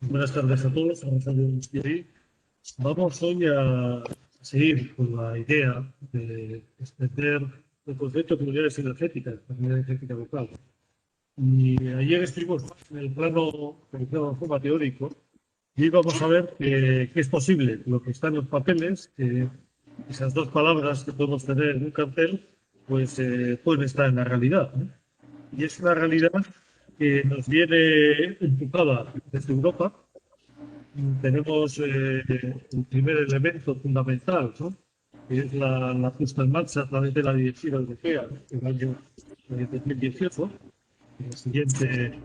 Buenas tardes a todos. Vamos hoy a seguir con la idea de extender el concepto de comunidades energéticas, comunidad energética local. Y ayer estuvimos en el plano de forma teórico y vamos a ver que es posible lo que está en los papeles, que esas dos palabras que podemos tener en un cartel, pues pueden estar en la realidad, ¿no? Y es una realidad que nos viene empujada desde Europa. Tenemos el primer elemento fundamental, ¿no? Que es la puesta en marcha a través de la Directiva Europea en el año 2018. En la siguiente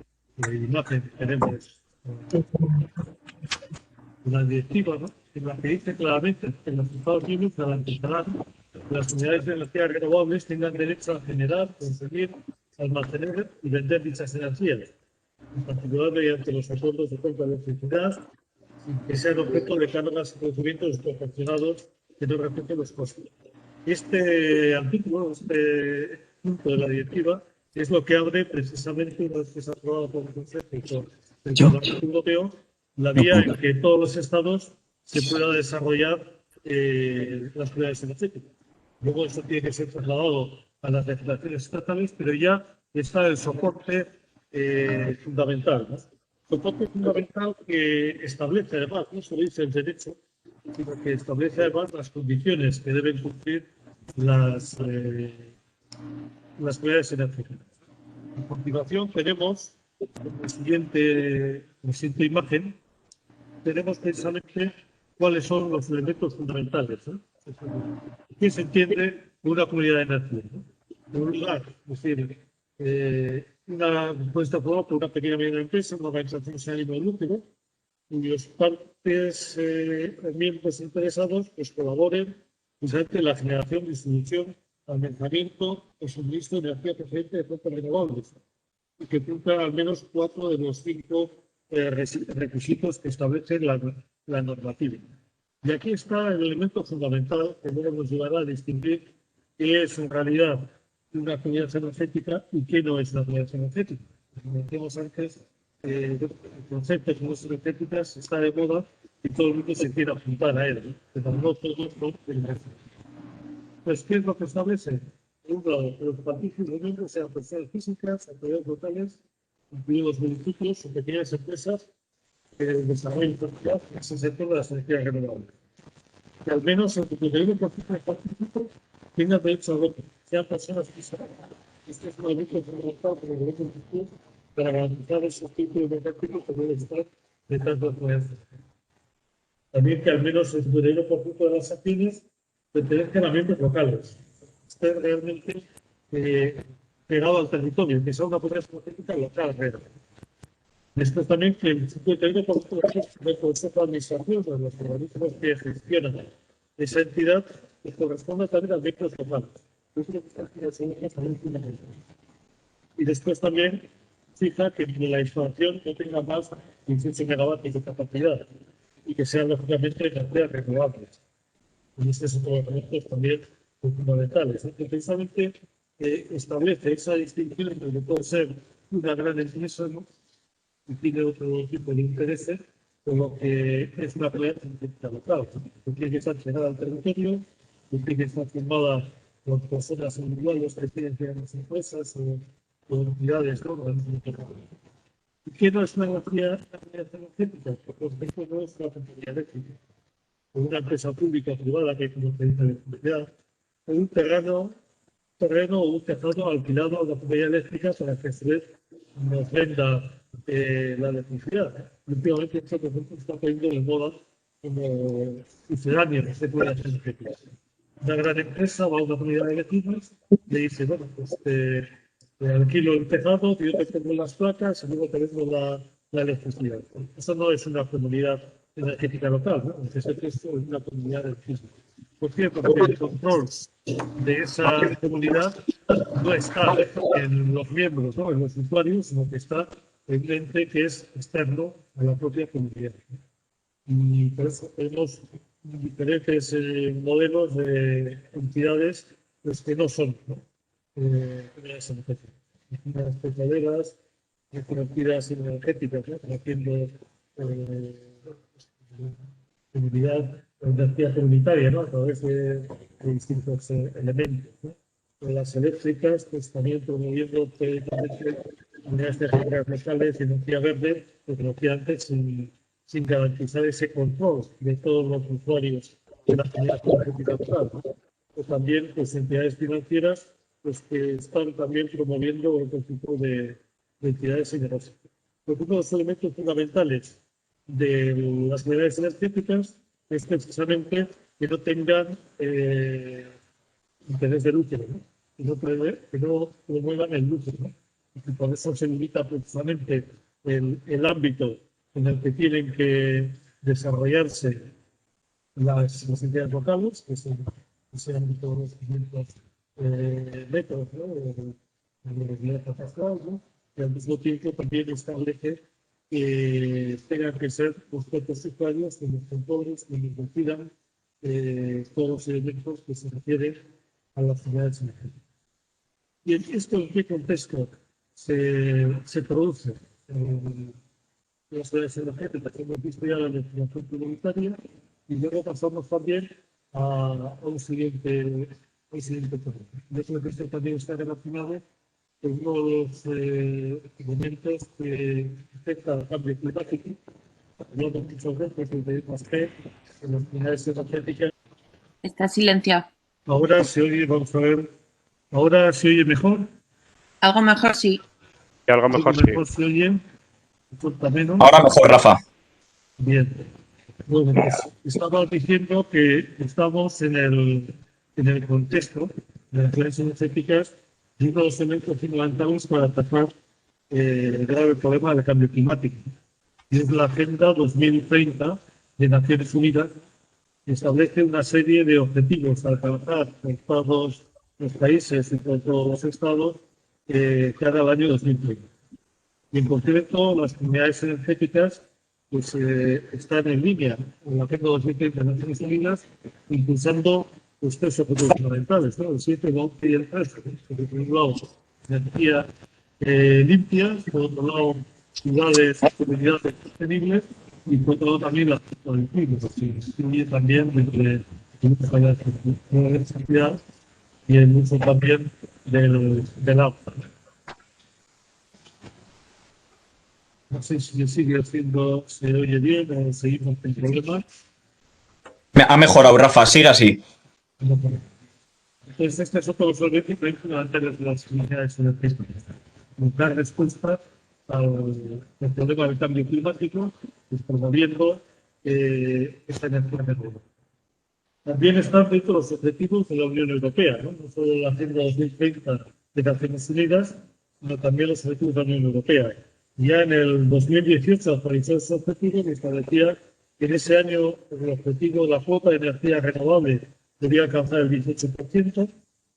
imagen tenemos una directiva, ¿no? En la que dice claramente que los Estados Unidos garantizarán que las unidades de energía renovables tengan derecho a generar, consumir, almacenar y vender dichas energías, en particular mediante los acuerdos de compra de electricidad, que sean objeto de cargas y procedimientos desproporcionados que no reflejen los costos. Este artículo, este punto de la directiva, es lo que abre precisamente, una vez que se ha aprobado por el Consejo y por el Parlamento Europeo, la vía en que todos los estados se pueda desarrollar las unidades energéticas. Luego eso tiene que ser trasladado a las legislaciones estatales, pero ya está el soporte fundamental, ¿no? Soporte fundamental que establece además, no solo dice el derecho, sino que establece además las condiciones que deben cumplir las comunidades energéticas. A continuación tenemos en la siguiente imagen, tenemos precisamente cuáles son los elementos fundamentales, ¿no? ¿Qué se entiende por una comunidad de energía, ¿no? En un lugar, es decir, puede estar formada por una pequeña mediana empresa, una organización sin ánimo de lucro, cuyas partes miembros interesados pues, colaboren precisamente en la generación, distribución, almacenamiento o suministro de energía procedente de fuentes renovables y que cumplan al menos 4 de los 5 requisitos que establece la normativa. Y aquí está el elemento fundamental que luego nos llevará a distinguir qué es en realidad una comunidad energética y qué no es una comunidad energética. Como decíamos antes, el concepto de comunidades energéticas está de moda y todo el mundo se quiere apuntar a él, ¿no? Pero no todos son energéticos. Pues, ¿qué es lo que establece? Por un lado, que los participantes de miembros sean personas físicas, autoridades locales, incluidos municipios o pequeñas empresas que desarrollen actividad en ese sector de las energías renovables. Que al menos el 51% de participantes tengan derecho a voto, sean personas físicas. Este es un elemento fundamental que debemos cumplir para garantizar ese espíritu democrático que debe estar detrás de las comunidades. También que al menos el 51% de las acciones pertenezcan a miembros locales. Esté realmente pegado al territorio, que sea una comunidad energética local realmente. Después también que el 51% del Consejo de Administración de los organismos que gestionan esa entidad que corresponde también a miembros locales. Y después también fija que la instalación no tenga más de 15 megavatios de capacidad y que sean lógicamente energías renovables. Y este es otro de los elementos también fundamentales, que precisamente establece esa distinción entre lo que puede ser una gran empresa, ¿no? Y tiene otro tipo de intereses, por lo que es una comunidad energética local, que tiene que estar llegada al territorio, que tiene que estar formada por personas individuales que tienen que las empresas o entidades, ¿no? ¿Y qué no es una comunidad energética? Por ejemplo, no es una compañía eléctrica, o una empresa pública o privada que como te dice de electricidad, o un terreno o un tejado alquilado a una compañía eléctrica para que se nos venda la electricidad. Últimamente esto por ejemplo está cayendo de moda como sucedáneo que se puede hacer energética. Una gran empresa va a una comunidad de vecinos y le dice, bueno, pues alquilo el tejado, yo te tengo las placas y luego te vendo la electricidad. Eso no es una comunidad energética local, ¿no? Entonces es una comunidad energética. Por cierto, porque el control de esa comunidad no está en los miembros, ¿no? En los usuarios, sino que está en un ente que es externo a la propia comunidad. Y por eso tenemos diferentes modelos de entidades pues, que no son, ¿no? Comunidades energéticas. Las petroleras, conocidas energéticas, ¿no? Haciendo disponibilidad de energía comunitaria, ¿no? A través de distintos elementos, ¿no? Las eléctricas, pues también promoviendo teóricamente unidades de generar locales y energía verde, lo que decía antes, sin garantizar ese control de todos los usuarios de la comunidad energética local, ¿no? O también pues, entidades financieras pues, que están también promoviendo otro tipo de entidades y negocios. Uno de los elementos fundamentales de las comunidades energéticas es precisamente que no tengan interés de lucro, ¿no? Que no promuevan el lucro, ¿no? Y por eso se limita precisamente el ámbito en el que tienen que desarrollarse las entidades locales, que es ese ámbito de los 500 metros, ¿no? De velocidad catastral, ¿no? Y al mismo tiempo también establece que tengan que ser los propios usuarios que los controles, que les decidan todos los elementos que se refieren a las ciudades energéticas. ¿Y esto en qué contexto se produce? Las ciudades energéticas, hemos visto ya la legislación comunitaria y luego pasamos también a un siguiente tema. Yo creo que esto también está relacionado con uno de los elementos que afecta al cambio climático. Hablamos muchas veces de I+D en las comunidades energéticas. Está silenciado. Ahora se oye, vamos a ver, ahora se oye mejor. Algo mejor, sí. Y algo mejor, Mejor sí. se oye, importa menos. Ahora mejor, Rafa. Bien. Bueno, pues estaba diciendo que estamos en el contexto de las ciudades energéticas y uno de los elementos fundamentales para atacar el grave problema del cambio climático. Y es la Agenda 2030 de Naciones Unidas, que establece una serie de objetivos a alcanzar por todos los países y por todos los estados cara al año 2030. Y en concreto, las comunidades energéticas pues, están en línea con la Agenda 2030 de Naciones Unidas, impulsando los tres objetivos fundamentales, ¿no? El 7, el 11 y el 13. Por un lado, energía limpia, por otro lado, ciudades, comunidades sostenibles y por otro lado también las colectivas, que incluye también desde la electricidad y el uso también del agua. No sé si sigue siendo, se oye bien o seguimos con problemas. Ha mejorado, Rafa. Sigue así. Entonces, este es otro de los objetivos fundamentales de las comunidades energéticas. Dar respuesta al problema del cambio climático, pues, promoviendo esta energía renovable. También están dentro de los objetivos de la Unión Europea, no solo la Agenda 2030 de Naciones Unidas, sino también los objetivos de la Unión Europea. Ya en el 2018 actualizó ese objetivo y establecía que en ese año el objetivo de la cuota de energía renovable debía alcanzar el 18%,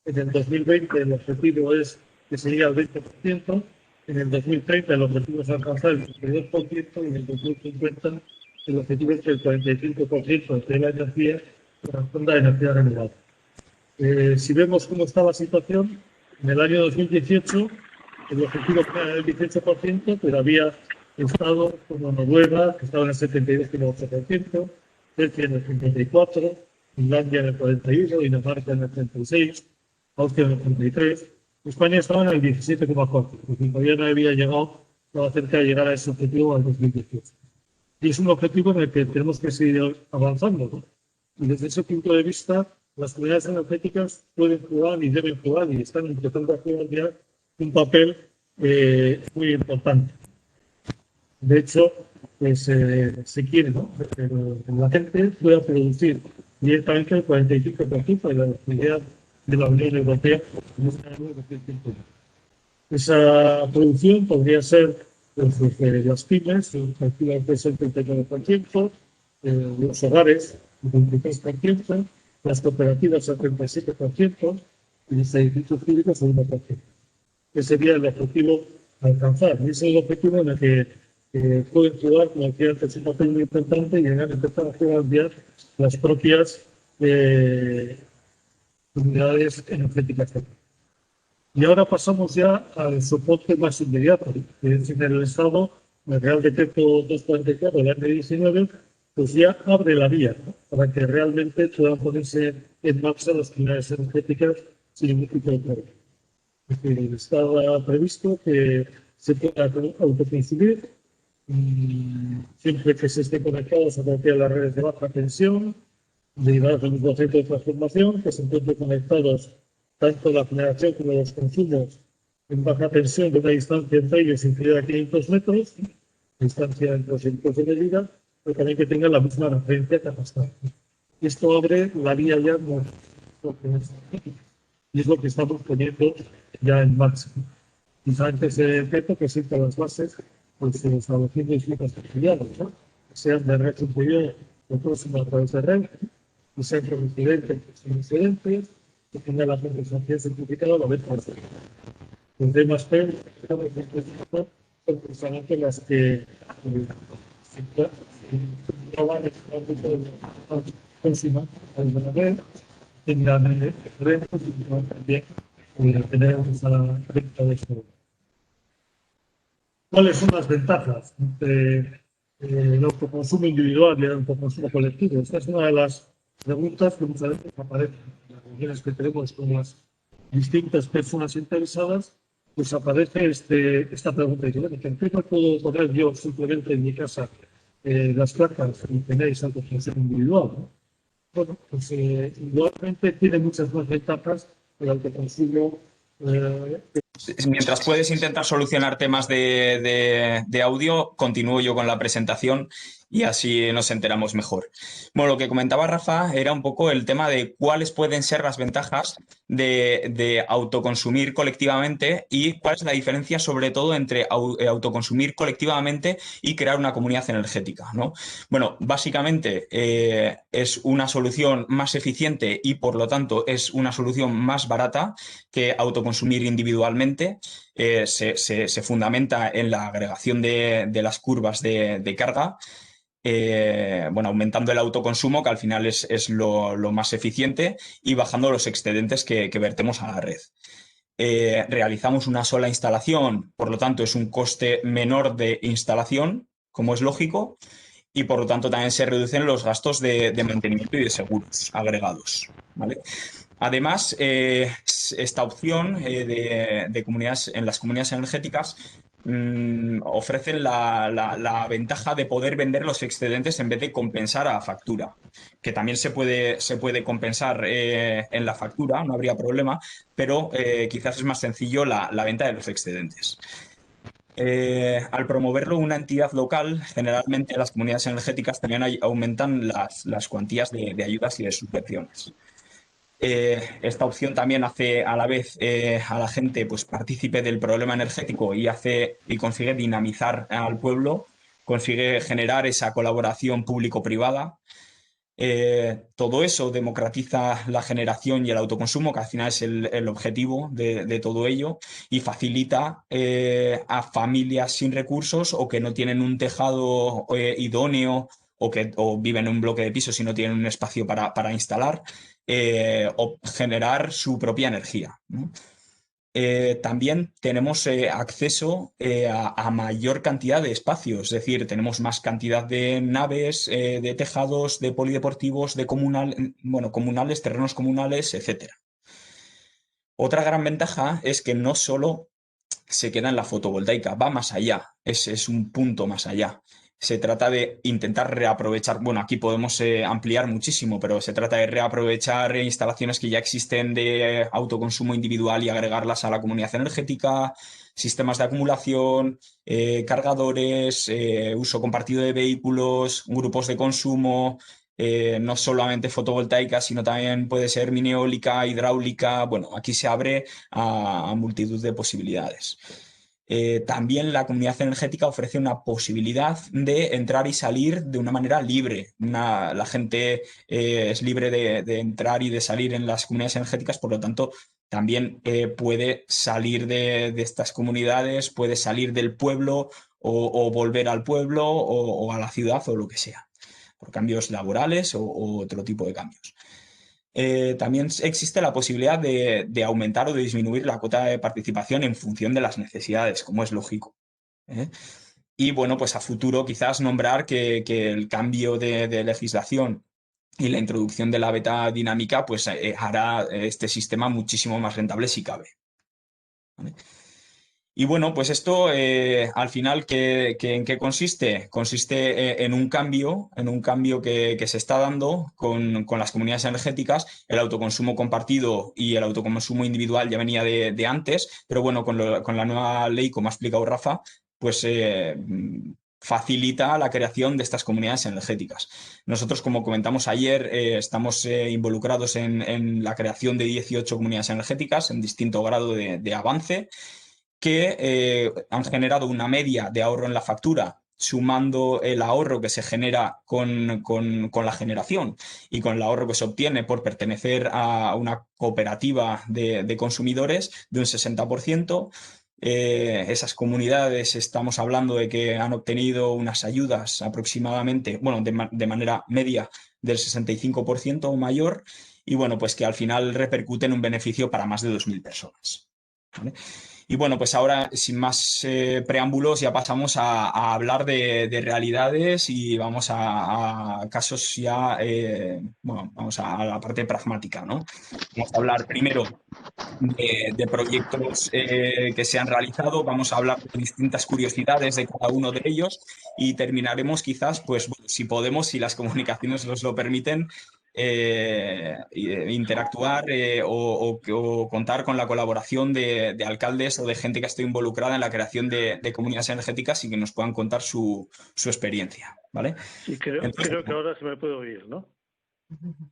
en el 2020 el objetivo es que sería el 20%, en el 2030 el objetivo es alcanzar el 22% y en el 2050 el objetivo es que el 45% de la energía corresponda a energía renovable. Si vemos cómo está la situación, en el año 2018 el objetivo era el 18%, pero había estados como Noruega, que estaba en el 72,8%, Suecia en el 54%, Finlandia en el 41%, Dinamarca en el 36%, Austria en el 33%, España estaba en el 17,4%, porque todavía no había llegado, estaba cerca de llegar a ese objetivo al 2018. Y es un objetivo en el que tenemos que seguir avanzando, ¿no? Y desde ese punto de vista, las comunidades energéticas pueden jugar y deben jugar y están empezando a jugar ya un papel muy importante. De hecho, pues, se quiere, ¿no?, que la gente pueda producir directamente el 45% de la electricidad de la Unión Europea en este año 2050. Esa producción podría ser pues, las pymes, prácticamente el 39%, los hogares, el 23%, las cooperativas, el 37%, y los edificios públicos, el 1%. Ese sería el objetivo a alcanzar. Y ese es el objetivo en el que pueden jugar, como decía antes, un papel muy importante y llegar a empezar a jugar ya las propias comunidades energéticas. Y ahora pasamos ya al soporte más inmediato, que es en el estado el Real Decreto 244 del año 19, pues ya abre la vía, ¿no?, para que realmente puedan ponerse en marcha las comunidades energéticas sin ningún tipo de problema. Es decir, estaba previsto que se pueda autoconsumir siempre que se esté conectados a cualquiera de las redes de baja tensión, derivadas del mismo centro de transformación, que se encuentren conectados tanto la generación como los consumos en baja tensión de una distancia entre ellos inferior a 500 metros, distancia entre los equipos de medida, pero también que tengan la misma referencia catastral. Esto abre la vía ya y es lo que estamos poniendo ya en marcha. Quizá antes se decreto que sientan las bases, pues estableciendo distintas actividades, ¿no?, que sean de red superior o próxima a través de red, que sean reincidentes o sin incidentes, que tengan la compensación simplificada a la vez más. Los demás P son precisamente las que no van a estar próxima a la red, tengan retos y también tener esa venta de esto. ¿Cuáles son las ventajas entre el autoconsumo individual y el autoconsumo colectivo? Esta es una de las preguntas que muchas veces aparecen en las reuniones que tenemos con las distintas personas interesadas. Pues aparece esta pregunta. ¿Por qué no puedo poner yo simplemente en mi casa las placas y tenéis autoconsumo individual, ¿no? Bueno, pues igualmente tiene muchas más ventajas el autoconsumo. Mientras puedes intentar solucionar temas de audio, continúo yo con la presentación y así nos enteramos mejor. Bueno, lo que comentaba Rafa era un poco el tema de cuáles pueden ser las ventajas de autoconsumir colectivamente y cuál es la diferencia sobre todo entre autoconsumir colectivamente y crear una comunidad energética, ¿no? Bueno, básicamente es una solución más eficiente y por lo tanto es una solución más barata que autoconsumir individualmente. Se fundamenta en la agregación de las curvas de carga, bueno, aumentando el autoconsumo, que al final es lo más eficiente, y bajando los excedentes que vertemos a la red. Realizamos una sola instalación, por lo tanto es un coste menor de instalación, como es lógico, y por lo tanto también se reducen los gastos de mantenimiento y de seguros agregados, ¿vale? Además, esta opción de comunidades, en las comunidades energéticas ofrecen la ventaja de poder vender los excedentes en vez de compensar a factura, que también se puede compensar en la factura, no habría problema, pero quizás es más sencillo la venta de los excedentes. Al promoverlo una entidad local, generalmente las comunidades energéticas también aumentan las cuantías de ayudas y de subvenciones. Esta opción también hace a la vez a la gente pues, partícipe del problema energético y consigue dinamizar al pueblo, consigue generar esa colaboración público-privada. Todo eso democratiza la generación y el autoconsumo, que al final es el objetivo de todo ello, y facilita a familias sin recursos o que no tienen un tejado idóneo o viven en un bloque de pisos y no tienen un espacio para instalar, o generar su propia energía, ¿no? También tenemos acceso a mayor cantidad de espacios, es decir, tenemos más cantidad de naves, de tejados, de polideportivos, comunales, terrenos comunales, etc. Otra gran ventaja es que no solo se queda en la fotovoltaica, va más allá, es un punto más allá. Se trata de intentar reaprovechar, bueno, aquí podemos ampliar muchísimo, pero se trata de reaprovechar instalaciones que ya existen de autoconsumo individual y agregarlas a la comunidad energética, sistemas de acumulación, cargadores, uso compartido de vehículos, grupos de consumo, no solamente fotovoltaica, sino también puede ser mini eólica, hidráulica. Bueno, aquí se abre a multitud de posibilidades. También la comunidad energética ofrece una posibilidad de entrar y salir de una manera libre. La gente es libre de entrar y de salir en las comunidades energéticas, por lo tanto, también puede salir de estas comunidades, puede salir del pueblo o volver al pueblo o a la ciudad o lo que sea, por cambios laborales o otro tipo de cambios. También existe la posibilidad de aumentar o de disminuir la cuota de participación en función de las necesidades, como es lógico, ¿eh? Y bueno, pues a futuro quizás nombrar que el cambio de legislación y la introducción de la beta dinámica pues hará este sistema muchísimo más rentable si cabe. ¿Vale? Y bueno, pues esto al final, ¿en qué consiste? Consiste en un cambio que se está dando con las comunidades energéticas. El autoconsumo compartido y el autoconsumo individual ya venía de antes, pero bueno, con la nueva ley, como ha explicado Rafa, pues facilita la creación de estas comunidades energéticas. Nosotros, como comentamos ayer, estamos involucrados en la creación de 18 comunidades energéticas en distinto grado de avance que han generado una media de ahorro en la factura, sumando el ahorro que se genera con la generación y con el ahorro que se obtiene por pertenecer a una cooperativa de consumidores de un 60%. Esas comunidades estamos hablando de que han obtenido unas ayudas aproximadamente, bueno, de manera media del 65% o mayor, y bueno, pues que al final repercute en un beneficio para más de 2.000 personas. ¿Vale? Y bueno, pues ahora, sin más preámbulos, ya pasamos a hablar de realidades y vamos a casos ya, bueno, vamos a la parte pragmática, ¿no? Vamos a hablar primero de proyectos que se han realizado, vamos a hablar de distintas curiosidades de cada uno de ellos y terminaremos quizás, pues bueno, si podemos, si las comunicaciones nos lo permiten, interactuar o contar con la colaboración de alcaldes o de gente que esté involucrada en la creación de comunidades energéticas y que nos puedan contar su experiencia, ¿vale? Sí, Entonces, creo que ahora se me puede oír, ¿no?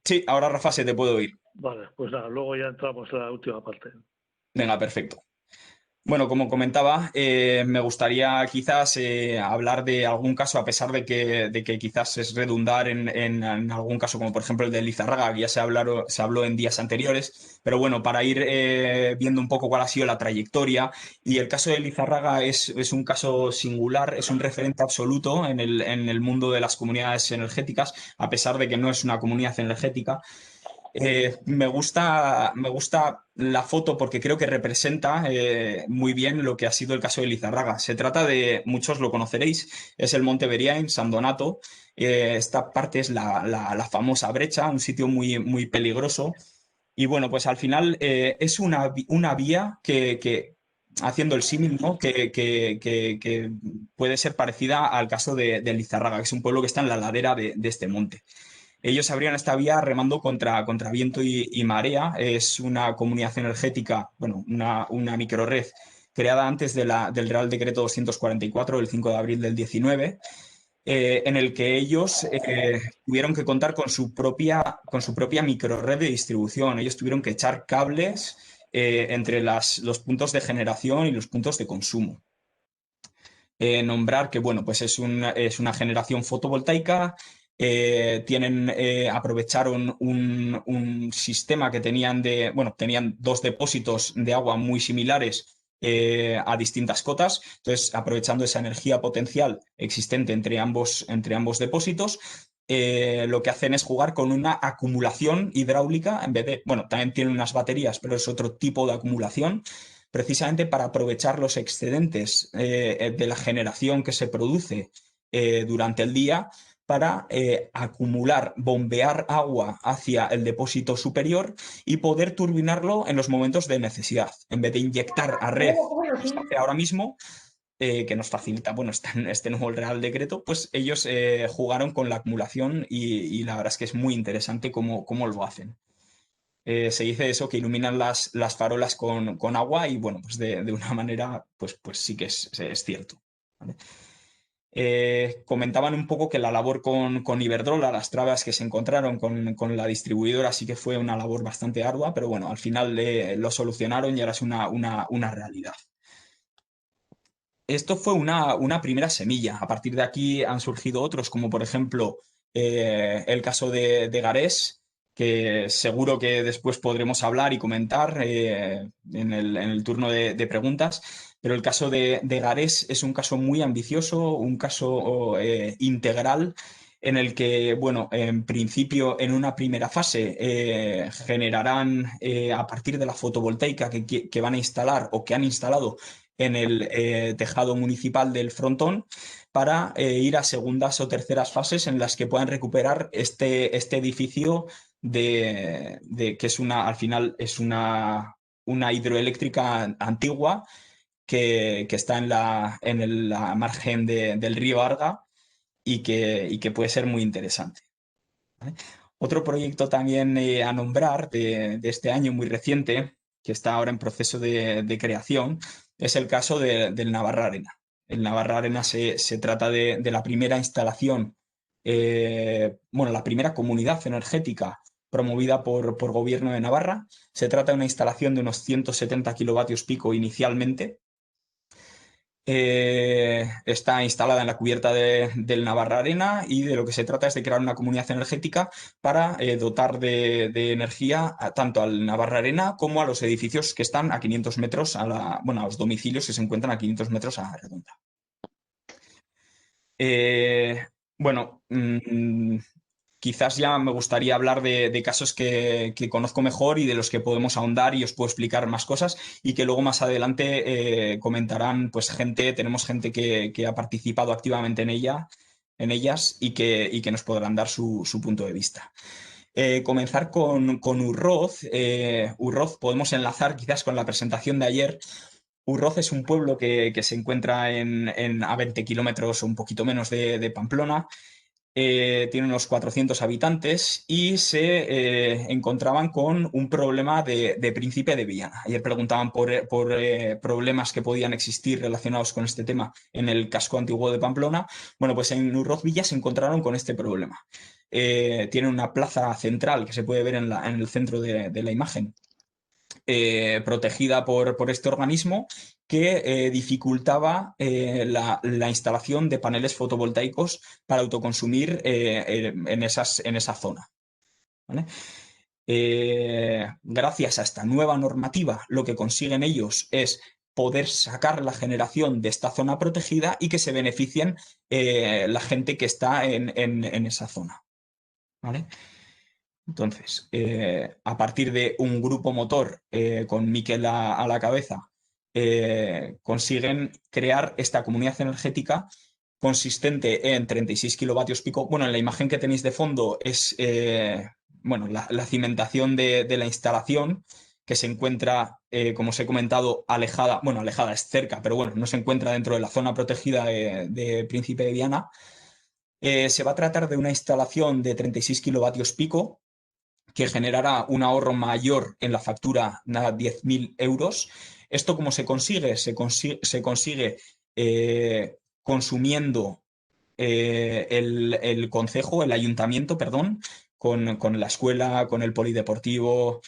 sí, ahora Rafa se te puede oír. Vale, pues nada, luego ya entramos en la última parte. Venga, perfecto. Bueno, como comentaba, me gustaría quizás hablar de algún caso, a pesar de que quizás es redundar en algún caso, como por ejemplo el de Lizarraga, que ya se habló en días anteriores, pero bueno, para ir viendo un poco cuál ha sido la trayectoria. Y el caso de Lizarraga es un caso singular, es un referente absoluto en el mundo de las comunidades energéticas, a pesar de que no es una comunidad energética. Me gusta la foto porque creo que representa muy bien lo que ha sido el caso de Lizarraga. Se trata de, muchos lo conoceréis, es el Monte Beriain, San Donato. Esta parte es la famosa brecha, un sitio muy, muy peligroso. Y bueno, pues al final es una vía haciendo el símil, ¿no? Que puede ser parecida al caso de Lizarraga, que es un pueblo que está en la ladera de este monte. Ellos abrían esta vía remando contra viento y marea. Es una comunidad energética, bueno, una microred creada antes del Real Decreto 244 del 5 de abril del 19, en el que ellos tuvieron que contar con su propia microred de distribución. Ellos tuvieron que echar cables entre los puntos de generación y los puntos de consumo. Nombrar que, bueno, pues es una generación fotovoltaica. Aprovecharon un sistema que tenían dos depósitos de agua muy similares a distintas cotas. Entonces, aprovechando esa energía potencial existente entre ambos depósitos, lo que hacen es jugar con una acumulación hidráulica en vez de, bueno, también tienen unas baterías, pero es otro tipo de acumulación precisamente para aprovechar los excedentes de la generación que se produce durante el día para acumular, bombear agua hacia el depósito superior y poder turbinarlo en los momentos de necesidad. En vez de inyectar a red, como se hace ahora mismo, que nos facilita, bueno, este nuevo Real Decreto, pues ellos jugaron con la acumulación y la verdad es que es muy interesante cómo lo hacen. Se dice eso, que iluminan las farolas con agua y bueno, pues de una manera, pues sí que es cierto. ¿Vale? Comentaban un poco que la labor con Iberdrola, las trabas que se encontraron con la distribuidora, sí que fue una labor bastante ardua, pero bueno, al final lo solucionaron y ahora es una realidad. Esto fue una primera semilla. A partir de aquí han surgido otros, como por ejemplo el caso de Garés, que seguro que después podremos hablar y comentar en el turno de preguntas. Pero el caso de Garés es un caso muy ambicioso, un caso integral en el que, bueno, en principio, en una primera fase, generarán a partir de la fotovoltaica que van a instalar o que han instalado en el tejado municipal del frontón para ir a segundas o terceras fases en las que puedan recuperar este edificio que es al final es una hidroeléctrica antigua que está en la margen del río Arga y que puede ser muy interesante. ¿Vale? Otro proyecto también a nombrar de este año muy reciente, que está ahora en proceso de creación, es el caso del Navarra Arena. El Navarra Arena se trata de la primera instalación, bueno, la primera comunidad energética promovida por Gobierno de Navarra. Se trata de una instalación de unos 170 kilovatios pico inicialmente. Está instalada en la cubierta del Navarra Arena y de lo que se trata es de crear una comunidad energética para dotar de energía tanto al Navarra Arena como a los edificios que están a 500 metros, bueno, a los domicilios que se encuentran a 500 metros a la redonda. Bueno, quizás ya me gustaría hablar de casos que conozco mejor y de los que podemos ahondar y os puedo explicar más cosas y que luego más adelante comentarán pues tenemos gente que ha participado activamente en ellas y que nos podrán dar su punto de vista. Comenzar con Urroz. Urroz podemos enlazar quizás con la presentación de ayer. Urroz es un pueblo que se encuentra a 20 kilómetros o un poquito menos de Pamplona. Tiene unos 400 habitantes y se encontraban con un problema de Príncipe de Viana. Ayer preguntaban por problemas que podían existir relacionados con este tema en el casco antiguo de Pamplona. Bueno, pues en Urroz Villa se encontraron con este problema. Tiene una plaza central que se puede ver en el centro de la imagen, protegida por este organismo que dificultaba la instalación de paneles fotovoltaicos para autoconsumir en esa zona. ¿Vale? Gracias a esta nueva normativa, lo que consiguen ellos es poder sacar la generación de esta zona protegida y que se beneficien la gente que está en esa zona. ¿Vale? Entonces, a partir de un grupo motor con Miquel a la cabeza, consiguen crear esta comunidad energética consistente en 36 kilovatios pico. Bueno, en la imagen que tenéis de fondo es bueno, la cimentación de la instalación, que se encuentra, como os he comentado, alejada. Bueno, alejada es cerca, pero bueno, no se encuentra dentro de la zona protegida de Príncipe de Viana. Se va a tratar de una instalación de 36 kilovatios pico que generará un ahorro mayor en la factura, nada, 10.000 euros. ¿Esto cómo se consigue? Se consigue consumiendo el concejo, el ayuntamiento, perdón, con la escuela, con el polideportivo,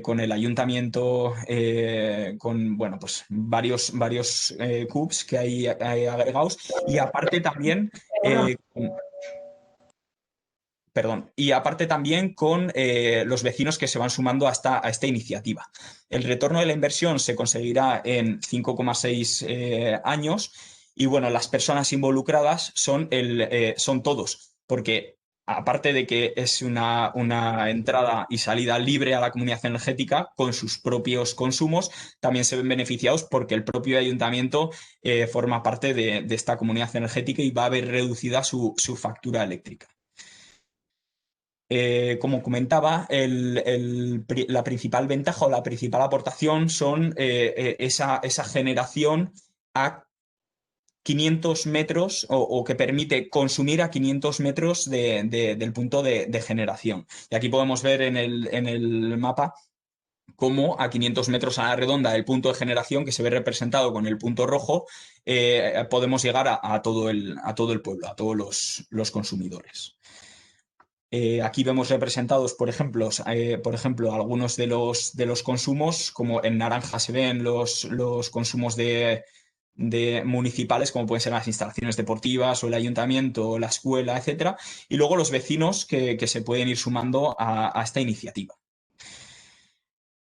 con el ayuntamiento, con bueno, pues varios CUBs que hay agregados y aparte también perdón, y aparte también con los vecinos que se van sumando a esta iniciativa. El retorno de la inversión se conseguirá en 5,6 años y bueno, las personas involucradas son todos, porque aparte de que es una entrada y salida libre a la comunidad energética con sus propios consumos, también se ven beneficiados porque el propio ayuntamiento forma parte de esta comunidad energética y va a ver reducida su factura eléctrica. Como comentaba, la principal ventaja o la principal aportación son esa generación a 500 metros o que permite consumir a 500 metros del punto de generación. Y aquí podemos ver en el mapa cómo a 500 metros a la redonda del punto de generación, que se ve representado con el punto rojo, podemos llegar a todo el pueblo, a todos los consumidores. Aquí vemos representados, por ejemplo, algunos de los consumos, como en naranja se ven los consumos de municipales, como pueden ser las instalaciones deportivas o el ayuntamiento, o la escuela, etcétera, y luego los vecinos que se pueden ir sumando a esta iniciativa.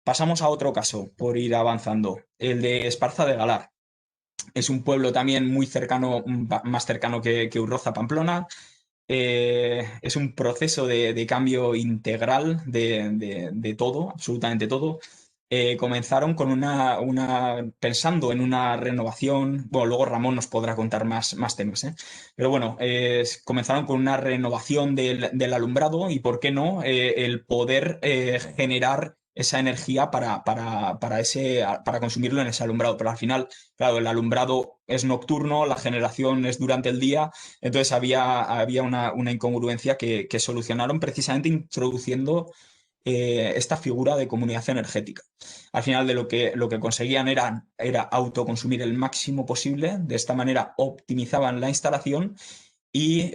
Pasamos a otro caso, por ir avanzando, el de Esparza de Galar. Es un pueblo también muy cercano, más cercano que Urroz a Pamplona. Es un proceso de cambio integral de todo, absolutamente todo. comenzaron con pensando en una renovación. Bueno, luego Ramón nos podrá contar más temas, ¿eh? Pero bueno, comenzaron con una renovación del alumbrado y, ¿por qué no?, el poder generar esa energía para consumirlo en ese alumbrado. Pero al final, claro, el alumbrado es nocturno, la generación es durante el día, entonces había una incongruencia que solucionaron precisamente introduciendo esta figura de comunidad energética. Al final, de lo que conseguían era autoconsumir el máximo posible. De esta manera optimizaban la instalación y,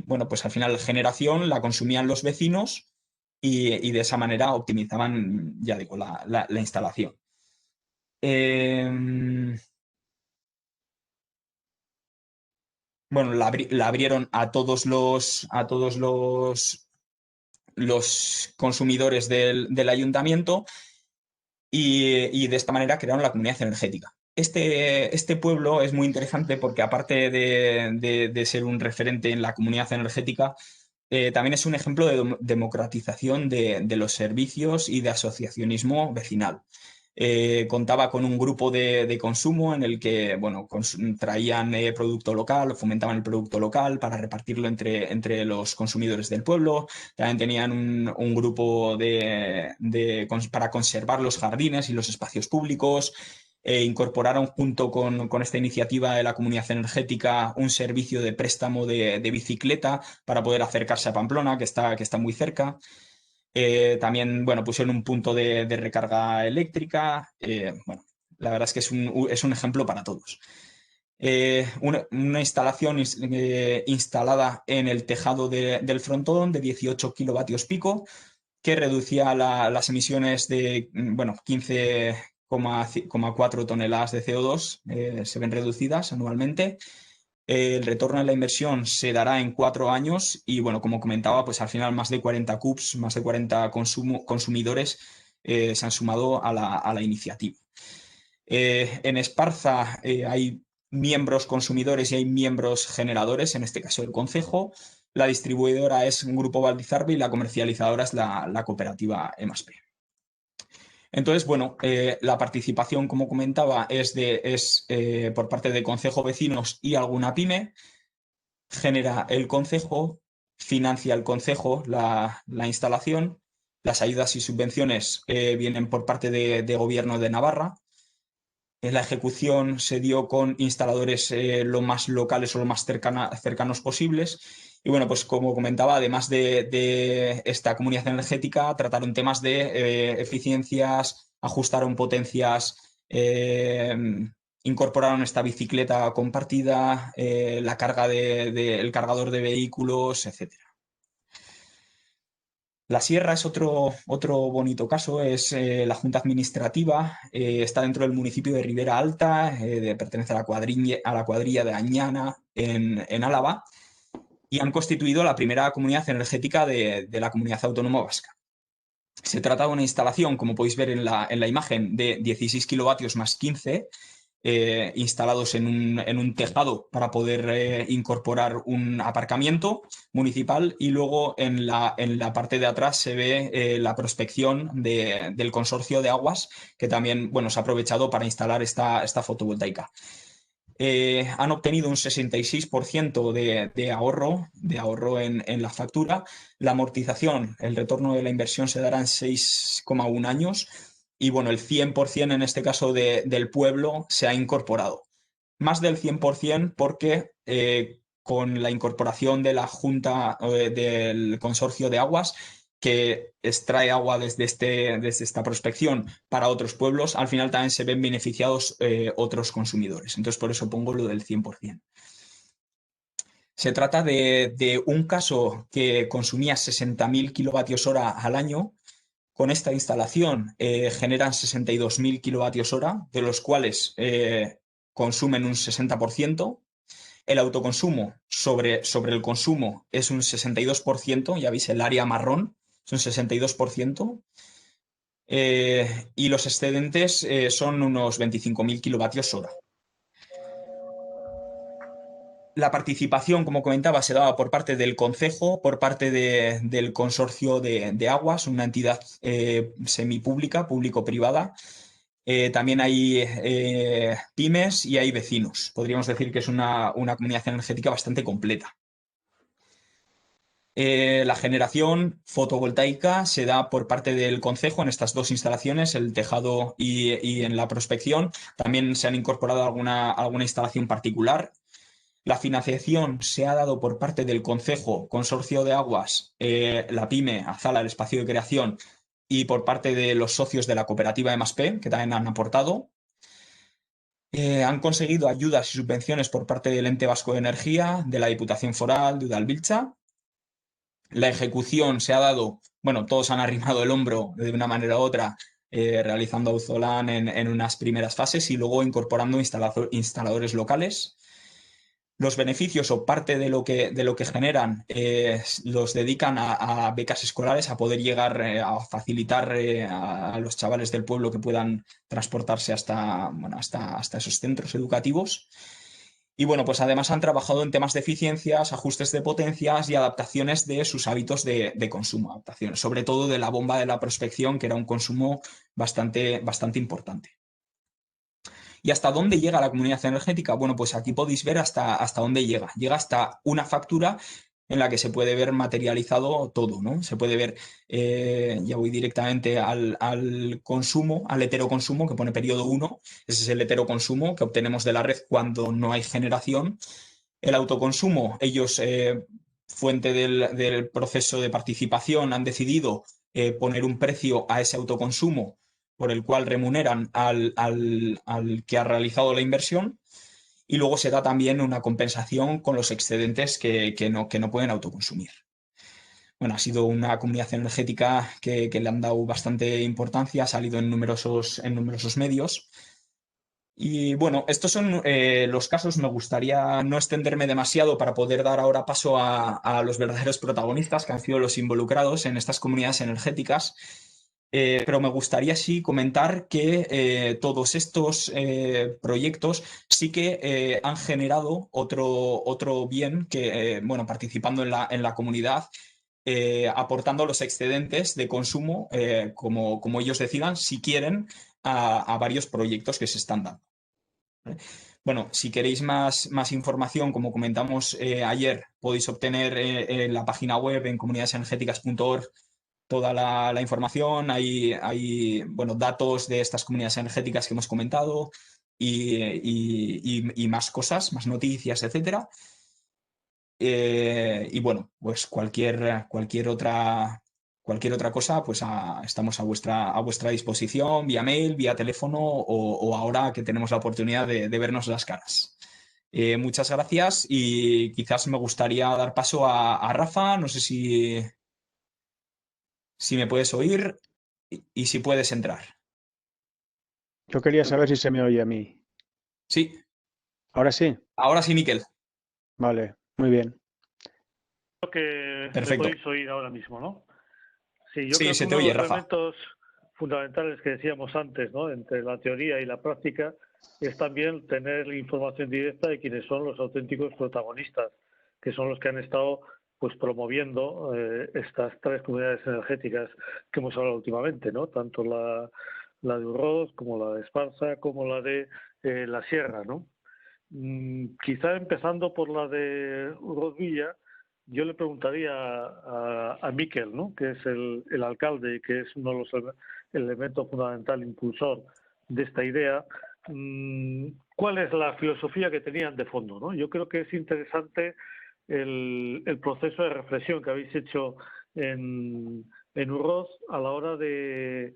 bueno, pues al final la generación la consumían los vecinos y de esa manera optimizaban, ya digo, la instalación. Bueno, la abrieron a todos los consumidores del ayuntamiento y de esta manera crearon la comunidad energética. Este pueblo es muy interesante porque, aparte de ser un referente en la comunidad energética, también es un ejemplo de democratización de los servicios y de asociacionismo vecinal. Contaba con un grupo de consumo en el que, bueno, traían producto local, fomentaban el producto local para repartirlo entre los consumidores del pueblo. También tenían un grupo para conservar los jardines y los espacios públicos. Incorporaron, junto con esta iniciativa de la comunidad energética, un servicio de préstamo de bicicleta para poder acercarse a Pamplona, que está muy cerca. También, bueno, pusieron un punto de recarga eléctrica. Bueno, la verdad es que es un ejemplo para todos. Una instalación instalada en el tejado del frontón de 18 kilovatios pico, que reducía las emisiones de, bueno, 15,4 toneladas de CO2, se ven reducidas anualmente. El retorno de la inversión se dará en 4 años y, bueno, como comentaba, pues al final más de 40 CUPs, más de 40 consumidores se han sumado a la iniciativa. En Esparza hay miembros consumidores y hay miembros generadores, en este caso el concejo. La distribuidora es un Grupo Valdizarbe y la comercializadora es la cooperativa Emaspe. Entonces, bueno, la participación, como comentaba, es por parte de concejo, vecinos y alguna pyme. Genera el concejo, financia el concejo la instalación. Las ayudas y subvenciones vienen por parte de Gobierno de Navarra. La ejecución se dio con instaladores lo más locales o lo más cercanos posibles. Y, bueno, pues como comentaba, además de esta comunidad energética, trataron temas de eficiencias, ajustaron potencias, incorporaron esta bicicleta compartida, la carga el cargador de vehículos, etc. La Sierra es otro bonito caso, es la Junta Administrativa, está dentro del municipio de Ribera Alta, pertenece a la cuadrilla de Añana, en Álava, y han constituido la primera comunidad energética de la comunidad autónoma vasca. Se trata de una instalación, como podéis ver en la imagen, de 16 kilovatios más 15, instalados en un tejado para poder incorporar un aparcamiento municipal, y luego en la parte de atrás se ve la prospección del consorcio de aguas, que también, bueno, se ha aprovechado para instalar esta fotovoltaica. Han obtenido un 66% de ahorro en la factura. La amortización, el retorno de la inversión, se dará en 6,1 años. Y, bueno, el 100% en este caso del pueblo se ha incorporado. Más del 100% porque con la incorporación de la Junta del Consorcio de Aguas, que extrae agua desde esta prospección para otros pueblos, al final también se ven beneficiados otros consumidores. Entonces, por eso pongo lo del 100%. Se trata de un caso que consumía 60.000 kilovatios hora al año. Con esta instalación generan 62.000 kilovatios hora, de los cuales consumen un 60%. El autoconsumo sobre el consumo es un 62%, ya veis el área marrón, es un 62%. Y los excedentes son unos 25.000 kilovatios hora. La participación, como comentaba, se daba por parte del concejo, por parte del consorcio de aguas, una entidad semipública, público-privada. También hay pymes y hay vecinos. Podríamos decir que es una comunidad energética bastante completa. La generación fotovoltaica se da por parte del concejo en estas dos instalaciones, el tejado y en la prospección. También se han incorporado alguna instalación particular. La financiación se ha dado por parte del Concejo, Consorcio de Aguas, la PYME, Azala, el Espacio de Creación, y por parte de los socios de la cooperativa EMASP, que también han aportado. Han conseguido ayudas y subvenciones por parte del Ente Vasco de Energía, de la Diputación Foral, de Udalbiltza. La ejecución se ha dado, bueno, todos han arrimado el hombro de una manera u otra, realizando auzolán en unas primeras fases y luego incorporando instaladores locales. Los beneficios o parte de lo que generan los dedican a becas escolares, a poder llegar a facilitar a los chavales del pueblo que puedan transportarse hasta esos centros educativos. Y bueno, pues además han trabajado en temas de eficiencias, ajustes de potencias y adaptaciones de sus hábitos de consumo, adaptaciones, sobre todo de la bomba de la prospección, que era un consumo bastante importante. ¿Y hasta dónde llega la comunidad energética? Bueno, pues aquí podéis ver hasta dónde llega. Llega hasta una factura en la que se puede ver materializado todo, ¿no? Se puede ver, ya voy directamente al consumo, al heteroconsumo, que pone periodo 1. Ese es el heteroconsumo que obtenemos de la red cuando no hay generación. El autoconsumo, ellos, fuente del proceso de participación, han decidido poner un precio a ese autoconsumo por el cual remuneran al que ha realizado la inversión, y luego se da también una compensación con los excedentes que no pueden autoconsumir. Bueno, ha sido una comunidad energética que le han dado bastante importancia, ha salido en numerosos medios. Y bueno, estos son los casos. Me gustaría no extenderme demasiado para poder dar ahora paso a los verdaderos protagonistas que han sido los involucrados en estas comunidades energéticas. Pero me gustaría sí comentar que todos estos proyectos sí que han generado otro bien que, bueno, participando en la comunidad, aportando los excedentes de consumo, como ellos decidan, si quieren, a varios proyectos que se están dando. ¿Vale? Bueno, si queréis más información, como comentamos ayer, podéis obtener en la página web en comunidadesenergéticas.org toda la información. Hay bueno, datos de estas comunidades energéticas que hemos comentado y más cosas, más noticias, etcétera. Y bueno, pues cualquier otra cosa, pues estamos a vuestra disposición, vía mail, vía teléfono o ahora que tenemos la oportunidad de vernos las caras. Muchas gracias y quizás me gustaría dar paso a Rafa. No sé si me puedes oír y si puedes entrar. Yo quería saber si se me oye a mí. Sí, ¿Ahora sí? ahora sí, Miquel. Vale, muy bien. Creo que me Perfecto. podéis oír ahora mismo, ¿no? Sí, yo Sí, creo se que te uno de oye, los Rafa. elementos fundamentales que decíamos antes, ¿no? Entre la teoría y la práctica, es también tener información directa de quiénes son los auténticos protagonistas, que son los que han estado pues promoviendo estas tres comunidades energéticas que hemos hablado últimamente, ¿no? Tanto la de Urroz, como la de Esparza, como la de la Sierra, ¿no? Quizá empezando por la de Urroz Villa, yo le preguntaría a Miquel, ¿no? Que es el alcalde y que es uno de los elementos fundamental impulsor de esta idea, ¿cuál es la filosofía que tenían de fondo, ¿no? Yo creo que es interesante el proceso de reflexión que habéis hecho en Urroz a la hora de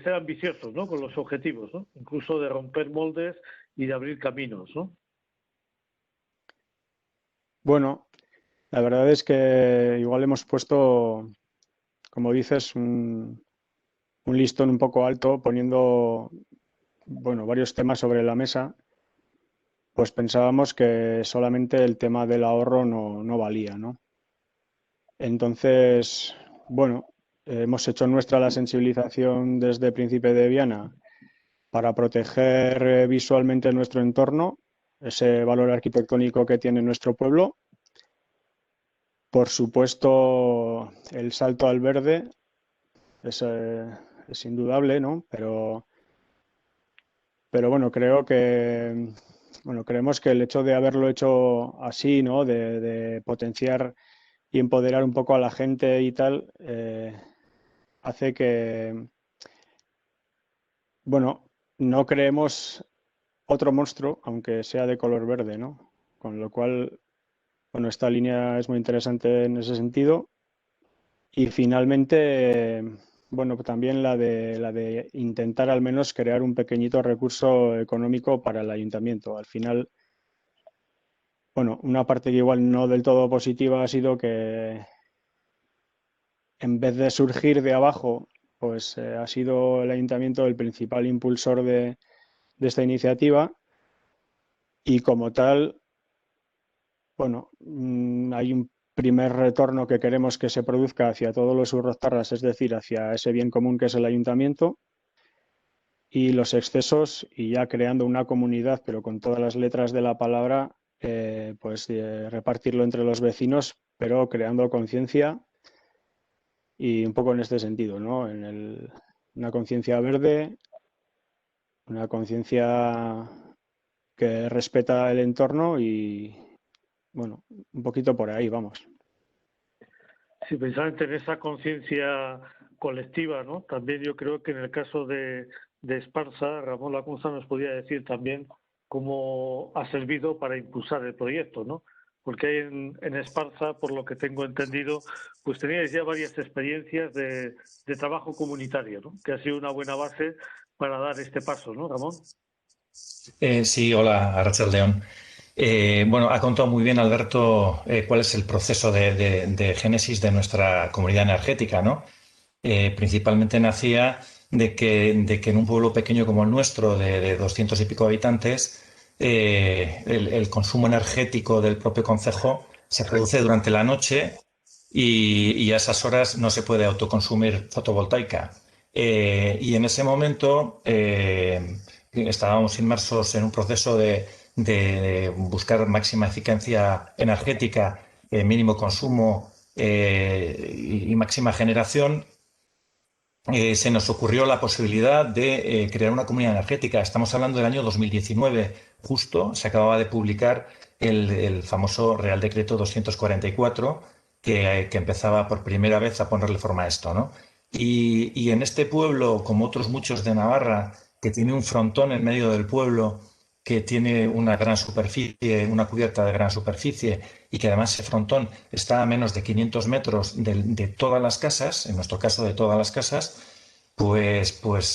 ser ambiciosos, ¿no? Con los objetivos, ¿no? Incluso de romper moldes y de abrir caminos, ¿no? Bueno, la verdad es que igual hemos puesto, como dices, un listón un poco alto, poniendo, bueno, varios temas sobre la mesa. Pues pensábamos que solamente el tema del ahorro no valía, ¿no? Entonces, bueno, hemos hecho nuestra la sensibilización desde Príncipe de Viana para proteger visualmente nuestro entorno ese valor arquitectónico que tiene nuestro pueblo. Por supuesto, el salto al verde es indudable, ¿no? Pero bueno, creemos que el hecho de haberlo hecho así, ¿no? De potenciar y empoderar un poco a la gente y tal, hace que, bueno, no creemos otro monstruo, aunque sea de color verde, ¿no? Con lo cual, bueno, esta línea es muy interesante en ese sentido. Y finalmente, bueno, también la de intentar al menos crear un pequeñito recurso económico para el ayuntamiento. Al final, bueno, una parte que igual no del todo positiva ha sido que en vez de surgir de abajo, pues ha sido el ayuntamiento el principal impulsor de esta iniciativa y como tal, bueno, hay un primer retorno que queremos que se produzca hacia todos los urrotarras, es decir, hacia ese bien común que es el ayuntamiento, y los excesos, y ya creando una comunidad, pero con todas las letras de la palabra, pues repartirlo entre los vecinos, pero creando conciencia y un poco en este sentido, ¿no? Una conciencia verde, una conciencia que respeta el entorno y, bueno, un poquito por ahí, vamos. Sí, precisamente en esa conciencia colectiva, ¿no? También yo creo que en el caso de Esparza, Ramón Lacunza nos podía decir también cómo ha servido para impulsar el proyecto, ¿no? Porque hay en Esparza, por lo que tengo entendido, pues teníais ya varias experiencias de trabajo comunitario, ¿no? Que ha sido una buena base para dar este paso, ¿no, Ramón? Sí, hola, Arratsaldeon. Bueno, ha contado muy bien Alberto cuál es el proceso de génesis de nuestra comunidad energética, ¿no? Principalmente nacía de que en un pueblo pequeño como el nuestro, de 200 y pico habitantes, el consumo energético del propio concejo se produce durante la noche y a esas horas no se puede autoconsumir fotovoltaica. Y en ese momento estábamos inmersos en un proceso de buscar máxima eficiencia energética, mínimo consumo y máxima generación. Se nos ocurrió la posibilidad de crear una comunidad energética. Estamos hablando del año 2019, justo se acababa de publicar el famoso Real Decreto 244 que empezaba por primera vez a ponerle forma a esto, ¿no? Y en este pueblo, como otros muchos de Navarra, que tiene un frontón en medio del pueblo, que tiene una gran superficie, una cubierta de gran superficie, y que además ese frontón está a menos de 500 metros de todas las casas, en nuestro caso de todas las casas, bueno,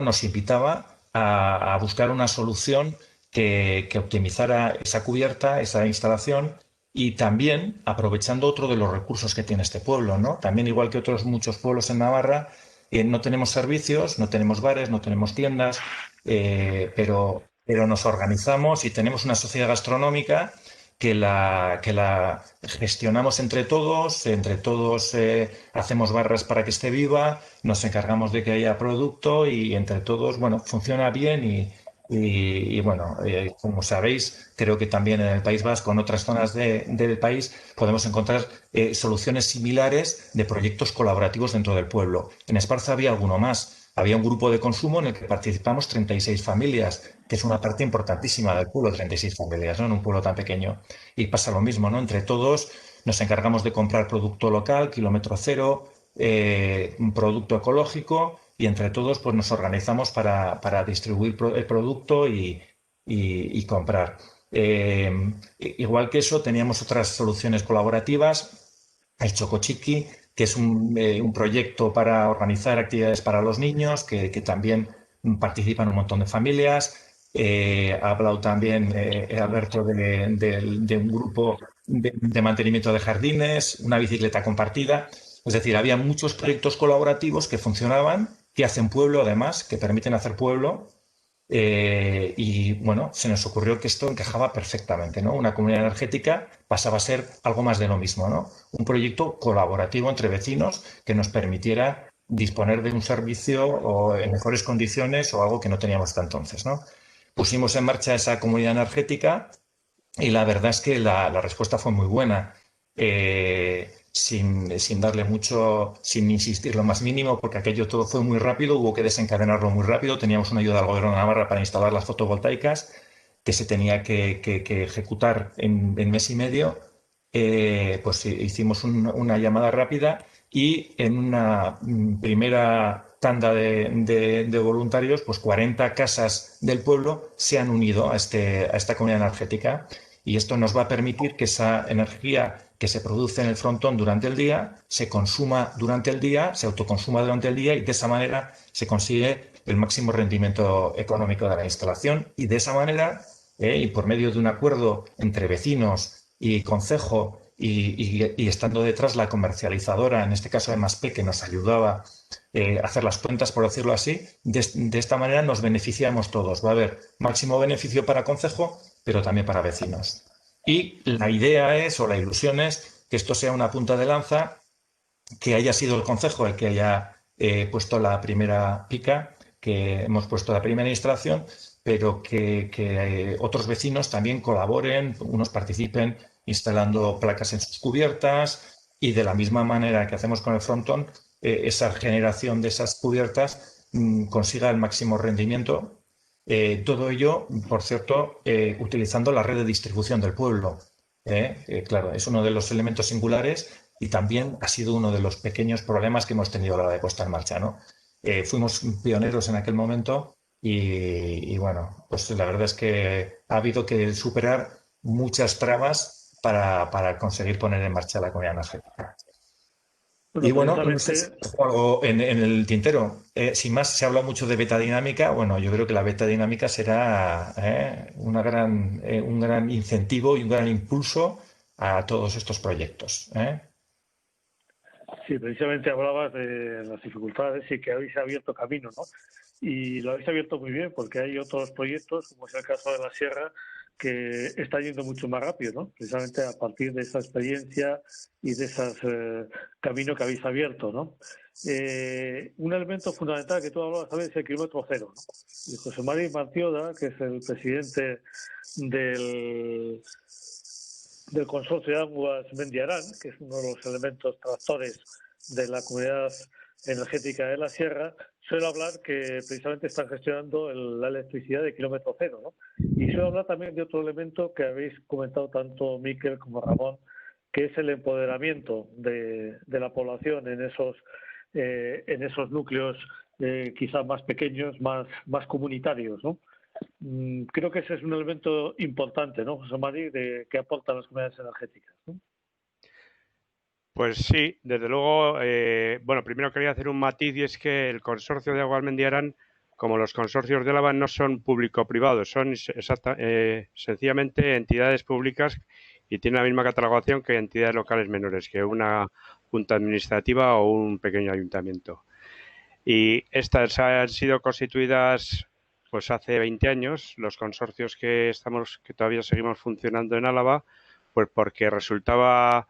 nos invitaba a buscar una solución que optimizara esa cubierta, esa instalación, y también aprovechando otro de los recursos que tiene este pueblo, ¿no? También, igual que otros muchos pueblos en Navarra, no tenemos servicios, no tenemos bares, no tenemos tiendas, pero nos organizamos y tenemos una sociedad gastronómica que la gestionamos entre todos hacemos barras para que esté viva, nos encargamos de que haya producto y entre todos, bueno, funciona bien y bueno, como sabéis, creo que también en el País Vasco, en otras zonas del país, podemos encontrar soluciones similares de proyectos colaborativos dentro del pueblo. En Esparza había alguno más. Había un grupo de consumo en el que participamos 36 familias, que es una parte importantísima del pueblo, 36 familias, ¿no? En un pueblo tan pequeño. Y pasa lo mismo, ¿no? Entre todos nos encargamos de comprar producto local, kilómetro cero, un producto ecológico, y entre todos pues nos organizamos para distribuir el producto y comprar. Igual que eso, teníamos otras soluciones colaborativas, el Chocochiqui, que es un proyecto para organizar actividades para los niños, que también participan un montón de familias. Ha hablado también Alberto de un grupo de mantenimiento de jardines, una bicicleta compartida. Es decir, había muchos proyectos colaborativos que funcionaban, que hacen pueblo además, que permiten hacer pueblo. Y bueno, se nos ocurrió que esto encajaba perfectamente, ¿no? Una comunidad energética pasaba a ser algo más de lo mismo, ¿no? Un proyecto colaborativo entre vecinos que nos permitiera disponer de un servicio o en mejores condiciones o algo que no teníamos hasta entonces, ¿no? pusimos en marcha esa comunidad energética y la verdad es que la respuesta fue muy buena. Sin darle mucho, sin insistir lo más mínimo, porque aquello todo fue muy rápido, hubo que desencadenarlo muy rápido. Teníamos una ayuda del Gobierno de Navarra para instalar las fotovoltaicas, que se tenía que ejecutar en mes y medio. Pues hicimos una llamada rápida y en una primera tanda de voluntarios, pues 40 casas del pueblo se han unido a esta comunidad energética. Y esto nos va a permitir que esa energía que se produce en el frontón durante el día se consuma durante el día, se autoconsuma durante el día y de esa manera se consigue el máximo rendimiento económico de la instalación. Y de esa manera, y por medio de un acuerdo entre vecinos y concejo y estando detrás la comercializadora, en este caso de Maspe, que nos ayudaba a hacer las cuentas, por decirlo así, de esta manera nos beneficiamos todos. Va a haber máximo beneficio para concejo, pero también para vecinos. Y la idea es, o la ilusión es, que esto sea una punta de lanza, que haya sido el concejo el que haya puesto la primera pica, que hemos puesto la primera instalación, pero que otros vecinos también colaboren, unos participen instalando placas en sus cubiertas y de la misma manera que hacemos con el frontón, esa generación de esas cubiertas consiga el máximo rendimiento. Todo ello, por cierto, utilizando la red de distribución del pueblo. Claro, es uno de los elementos singulares y también ha sido uno de los pequeños problemas que hemos tenido a la hora de puesta en marcha, ¿no? Fuimos pioneros en aquel momento y bueno, pues la verdad es que ha habido que superar muchas trabas para conseguir poner en marcha la comunidad energética. Bueno, Y bueno, no sé si precisamente, dejo algo en el tintero. Sin más, se habla mucho de betadinámica. Bueno, yo creo que la betadinámica será un gran incentivo y un gran impulso a todos estos proyectos. sí, precisamente hablabas de las dificultades y que habéis abierto camino, ¿no? Y lo habéis abierto muy bien porque hay otros proyectos, como es el caso de la Sierra, que está yendo mucho más rápido, ¿no? Precisamente a partir de esa experiencia y de ese camino que habéis abierto, ¿no? Un elemento fundamental que tú hablabas también es el kilómetro cero, ¿no? Y José María Martioda, que es el presidente del consorcio de aguas Mendiarán, que es uno de los elementos tractores de la comunidad energética de la Sierra, suele hablar que precisamente están gestionando la electricidad de kilómetro cero, ¿no? Y suele hablar también de otro elemento que habéis comentado tanto Miquel como Ramón, que es el empoderamiento de la población en esos núcleos quizás más pequeños, más comunitarios, ¿no? Creo que ese es un elemento importante, ¿no, José María, que aportan las comunidades energéticas, ¿no? Pues sí, desde luego. Bueno, primero quería hacer un matiz y es que el consorcio de Aguas Mendiarán, como los consorcios de Álava, no son público-privados, son sencillamente entidades públicas y tienen la misma catalogación que entidades locales menores, que una junta administrativa o un pequeño ayuntamiento. Y estas han sido constituidas pues hace 20 años, los consorcios que todavía seguimos funcionando en Álava, pues porque resultaba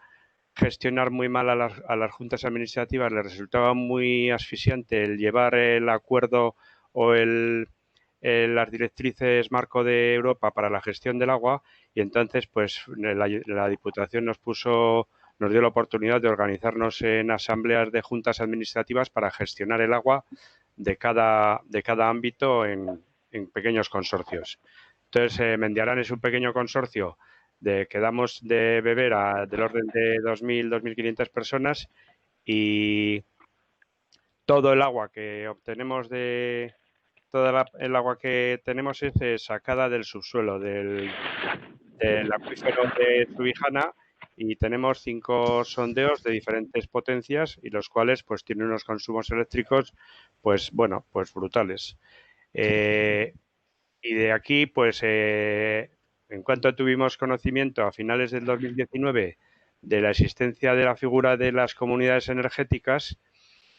gestionar muy mal a las juntas administrativas, les resultaba muy asfixiante el llevar el acuerdo o las directrices marco de Europa para la gestión del agua, y entonces pues la Diputación nos dio la oportunidad de organizarnos en asambleas de juntas administrativas para gestionar el agua de cada ámbito en pequeños consorcios. Entonces, Mendiarán es un pequeño consorcio que damos de beber del orden de 2.000, 2.500 personas, y todo el agua que obtenemos toda el agua que tenemos es sacada del subsuelo, del acuífero de Subijana, y tenemos 5 sondeos de diferentes potencias y los cuales pues tienen unos consumos eléctricos pues bueno, pues brutales. Y de aquí pues en cuanto tuvimos conocimiento a finales del 2019 de la existencia de la figura de las comunidades energéticas,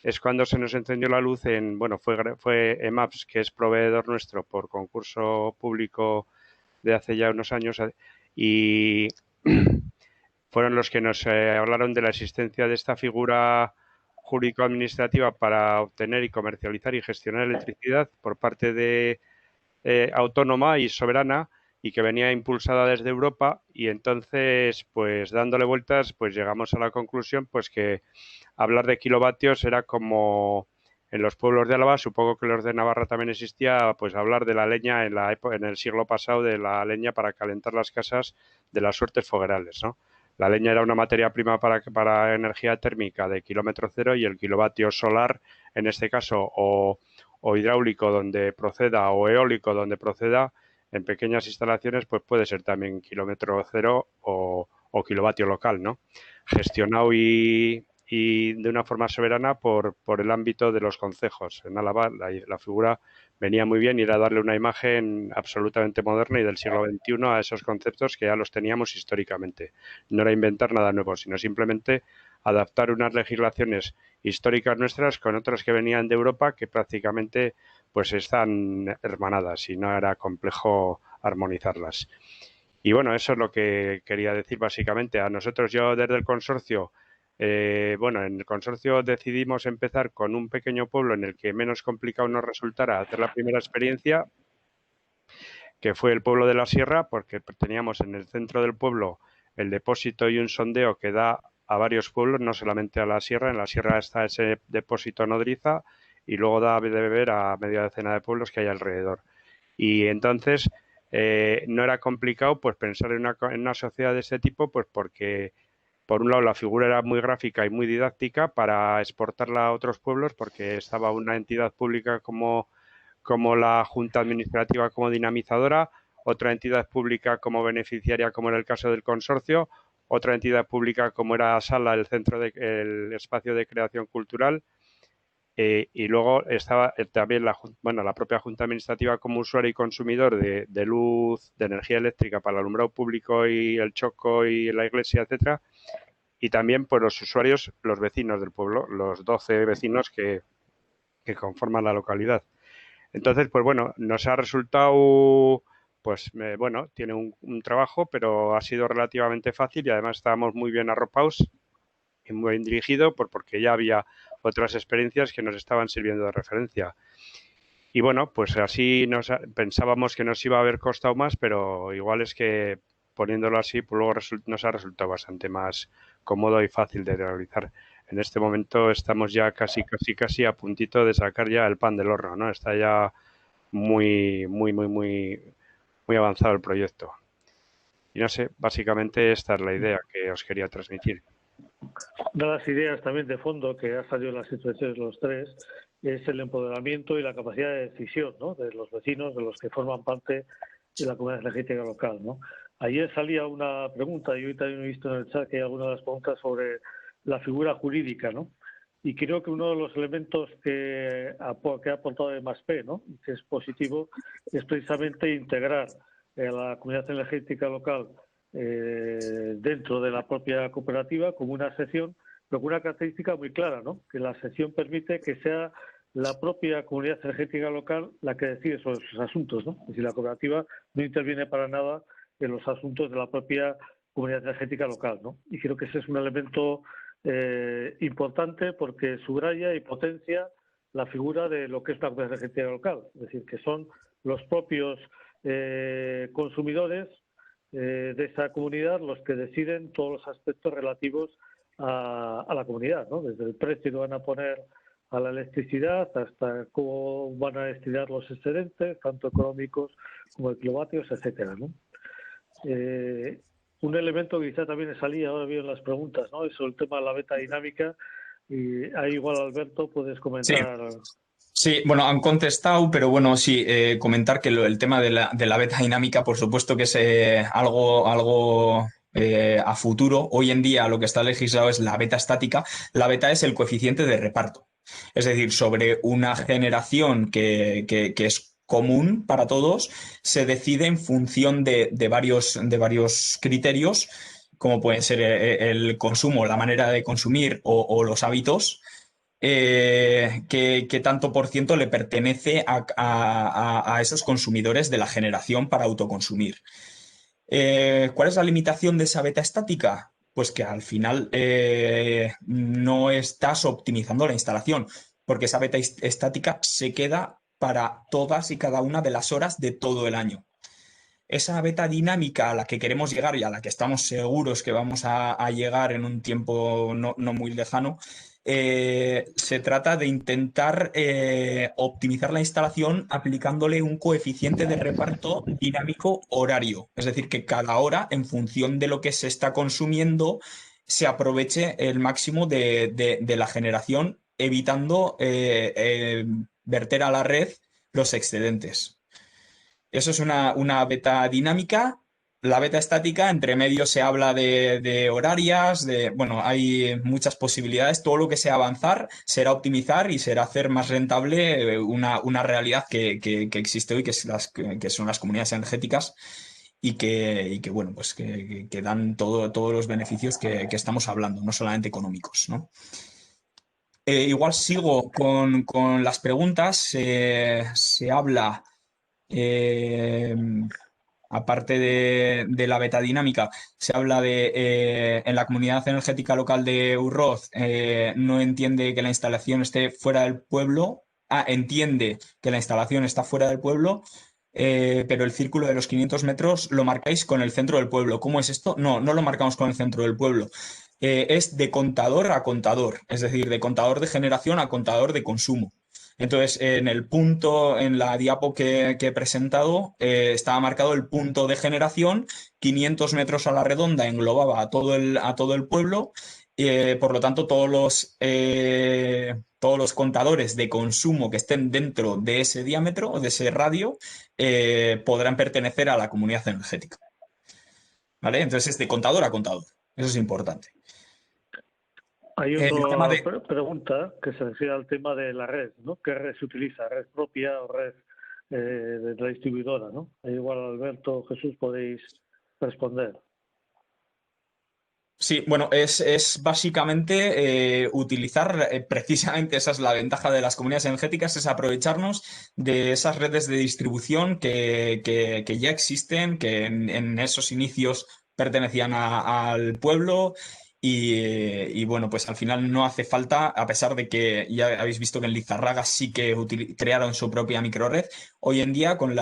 es cuando se nos encendió la luz fue EMAPS, que es proveedor nuestro por concurso público de hace ya unos años, y fueron los que nos hablaron de la existencia de esta figura jurídico-administrativa para obtener y comercializar y gestionar electricidad por parte de autónoma y soberana y que venía impulsada desde Europa, y entonces, pues dándole vueltas, pues llegamos a la conclusión pues que hablar de kilovatios era como en los pueblos de Álava, supongo que los de Navarra también existía, pues hablar de la leña en el siglo pasado, de la leña para calentar las casas de las suertes foguerales, ¿no? La leña era una materia prima para energía térmica de kilómetro cero, y el kilovatio solar, en este caso, o hidráulico donde proceda, o eólico donde proceda, en pequeñas instalaciones, pues puede ser también kilómetro cero o kilovatio local, ¿no? Gestionado y de una forma soberana por el ámbito de los concejos. En Álava la figura venía muy bien y era darle una imagen absolutamente moderna y del siglo XXI a esos conceptos que ya los teníamos históricamente. No era inventar nada nuevo, sino simplemente adaptar unas legislaciones históricas nuestras con otras que venían de Europa, que prácticamente pues están hermanadas y no era complejo armonizarlas. Y bueno, eso es lo que quería decir básicamente. A nosotros, yo desde el consorcio, bueno, en el consorcio decidimos empezar con un pequeño pueblo en el que menos complicado nos resultara hacer la primera experiencia, que fue el pueblo de la Sierra, porque teníamos en el centro del pueblo el depósito y un sondeo que da a varios pueblos, no solamente a la Sierra. En la Sierra está ese depósito nodriza y luego da de beber a media decena de pueblos que hay alrededor. Y entonces no era complicado pues pensar en una sociedad de ese tipo, pues porque por un lado la figura era muy gráfica y muy didáctica para exportarla a otros pueblos, porque estaba una entidad pública como la Junta Administrativa como dinamizadora, otra entidad pública como beneficiaria, como en el caso del consorcio, otra entidad pública como era Sala, el espacio de creación cultural, y luego estaba también la propia Junta Administrativa como usuario y consumidor de luz, de energía eléctrica para el alumbrado público y el choco y la iglesia, etcétera, y también pues los usuarios, los vecinos del pueblo, los 12 vecinos que conforman la localidad. Entonces, pues bueno, nos ha resultado, pues bueno, tiene un trabajo, pero ha sido relativamente fácil y además estábamos muy bien arropados y muy bien dirigidos, porque ya había otras experiencias que nos estaban sirviendo de referencia. Y bueno, pues así pensábamos que nos iba a haber costado más, pero igual es que poniéndolo así, pues luego nos ha resultado bastante más cómodo y fácil de realizar. En este momento estamos ya casi a puntito de sacar ya el pan del horno, ¿no? Está ya muy avanzado el proyecto. Y no sé, básicamente esta es la idea que os quería transmitir. Una de las ideas también de fondo que ha salido en las situaciones los tres es el empoderamiento y la capacidad de decisión, ¿no?, de los vecinos, de los que forman parte de la comunidad energética local, ¿no? Ayer salía una pregunta, y hoy también he visto en el chat que hay algunas de las preguntas sobre la figura jurídica, ¿no? Y creo que uno de los elementos que ha aportado de +P, ¿no?, y que es positivo, es precisamente integrar a la comunidad energética local dentro de la propia cooperativa como una sección, pero con una característica muy clara, ¿no?, que la sección permite que sea la propia comunidad energética local la que decide sobre sus asuntos, ¿no? Es decir, la cooperativa no interviene para nada en los asuntos de la propia comunidad energética local, ¿no? Y creo que ese es un elemento importante porque subraya y potencia la figura de lo que es la comunidad energética local, es decir, que son los propios consumidores de esa comunidad los que deciden todos los aspectos relativos a la comunidad, ¿no? Desde el precio que van a poner a la electricidad hasta cómo van a destinar los excedentes, tanto económicos como de kilovatios, etcétera, ¿no? Un elemento que quizá también salía ahora bien en las preguntas, ¿no?, es sobre el tema de la beta dinámica, y ahí igual, Alberto, puedes comentar. Sí, bueno, han contestado, pero bueno, sí, comentar que el tema de la beta dinámica, por supuesto que es algo a futuro. Hoy en día lo que está legislado es la beta estática. La beta es el coeficiente de reparto. Es decir, sobre una generación que es común para todos, se decide en función de varios criterios, como pueden ser el consumo, la manera de consumir o los hábitos. ¿Qué tanto por ciento le pertenece a esos consumidores de la generación para autoconsumir? ¿Cuál es la limitación de esa beta estática? Pues que al final no estás optimizando la instalación, porque esa beta estática se queda para todas y cada una de las horas de todo el año. Esa beta dinámica a la que queremos llegar y a la que estamos seguros que vamos a llegar en un tiempo no muy lejano, se trata de intentar optimizar la instalación aplicándole un coeficiente de reparto dinámico horario. Es decir, que cada hora, en función de lo que se está consumiendo, se aproveche el máximo de la generación, evitando verter a la red los excedentes. Eso es una beta dinámica. La beta estática, entre medio se habla de horarias, bueno, hay muchas posibilidades. Todo lo que sea avanzar será optimizar y será hacer más rentable una realidad que existe hoy, que son las comunidades energéticas y que bueno, pues que dan todos los beneficios que estamos hablando, no solamente económicos, ¿no? Igual sigo con las preguntas. Se habla... aparte de la beta dinámica, se habla en la comunidad energética local de Urroz, no entiende que la instalación esté fuera del pueblo. Entiende que la instalación está fuera del pueblo, pero el círculo de los 500 metros lo marcáis con el centro del pueblo. ¿Cómo es esto? No lo marcamos con el centro del pueblo. Es de contador a contador, es decir, de contador de generación a contador de consumo. Entonces, en el punto, en la diapo que he presentado, estaba marcado el punto de generación, 500 metros a la redonda englobaba a todo el pueblo, por lo tanto, todos los contadores de consumo que estén dentro de ese diámetro o de ese radio podrán pertenecer a la comunidad energética. ¿Vale? Entonces, es de contador a contador. Eso es importante. Hay El tema otra pregunta que se refiere al tema de la red, ¿no? ¿Qué red se utiliza? ¿Red propia o red de la distribuidora, ¿no? Ahí igual Alberto o Jesús podéis responder. Sí, bueno, es básicamente utilizar, precisamente esa es la ventaja de las comunidades energéticas, es aprovecharnos de esas redes de distribución que ya existen, que en esos inicios pertenecían al pueblo. Y bueno, pues al final no hace falta, a pesar de que ya habéis visto que en Lizarraga sí que crearon su propia microred, hoy en día con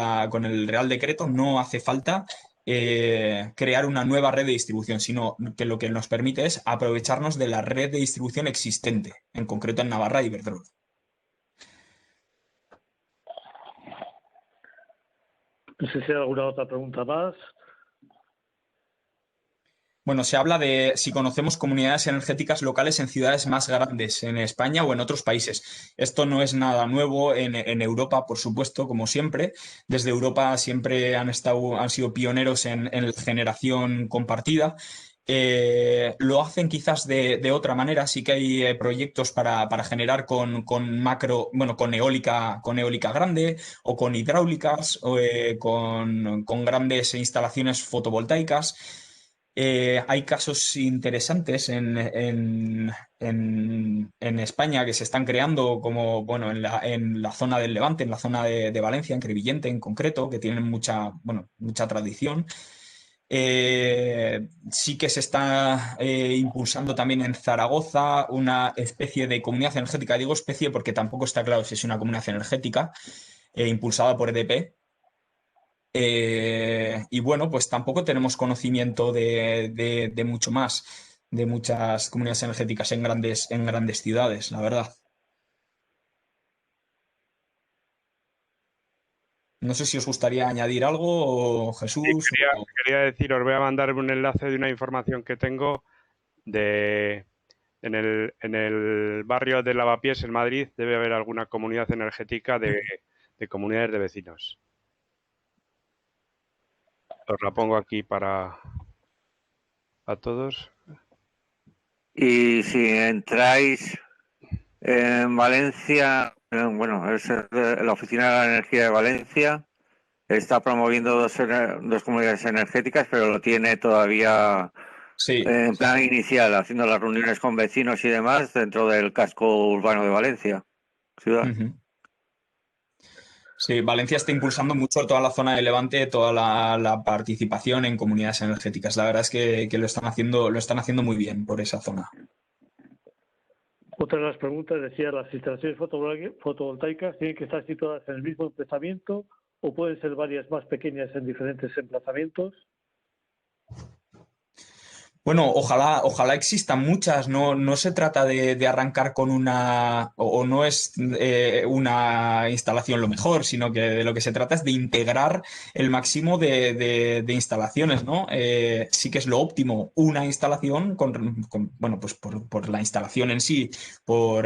el Real Decreto no hace falta crear una nueva red de distribución, sino que lo que nos permite es aprovecharnos de la red de distribución existente, en concreto en Navarra y Iberdrola. No sé si hay alguna otra pregunta más. Bueno, se habla de si conocemos comunidades energéticas locales en ciudades más grandes, en España o en otros países. Esto no es nada nuevo en Europa, por supuesto, como siempre. Desde Europa siempre han sido pioneros en la generación compartida. Lo hacen quizás de otra manera. Sí que hay proyectos para generar con eólica grande o con hidráulicas o con grandes instalaciones fotovoltaicas. Hay casos interesantes en España que se están creando, como bueno, en la zona del Levante, en la zona de Valencia, en Crevillente en concreto, que tienen mucha tradición. Sí que se está impulsando también en Zaragoza una especie de comunidad energética. Digo especie porque tampoco está claro si es una comunidad energética impulsada por EDP. Y bueno, pues tampoco tenemos conocimiento de mucho más, de muchas comunidades energéticas en grandes ciudades, la verdad. No sé si os gustaría añadir algo, Jesús. Sí, quería decir, os voy a mandar un enlace de una información que tengo en el barrio de Lavapiés, en Madrid, debe haber alguna comunidad energética de comunidades de vecinos. Os la pongo aquí para todos. Y si entráis en Valencia, bueno, es la Oficina de la Energía de Valencia, está promoviendo dos comunidades energéticas, pero lo tiene todavía en plan inicial, haciendo las reuniones con vecinos y demás dentro del casco urbano de Valencia, ciudad. Sí, Valencia está impulsando mucho toda la zona de Levante, toda la participación en comunidades energéticas. La verdad es que lo están haciendo muy bien por esa zona. Otra de las preguntas decía, ¿las instalaciones fotovoltaicas tienen que estar situadas en el mismo emplazamiento o pueden ser varias más pequeñas en diferentes emplazamientos? Bueno, ojalá existan muchas. No se trata de arrancar con una, o no es una instalación lo mejor, sino que de lo que se trata es de integrar el máximo de instalaciones, ¿no? Sí que es lo óptimo una instalación bueno, pues por la instalación en sí, por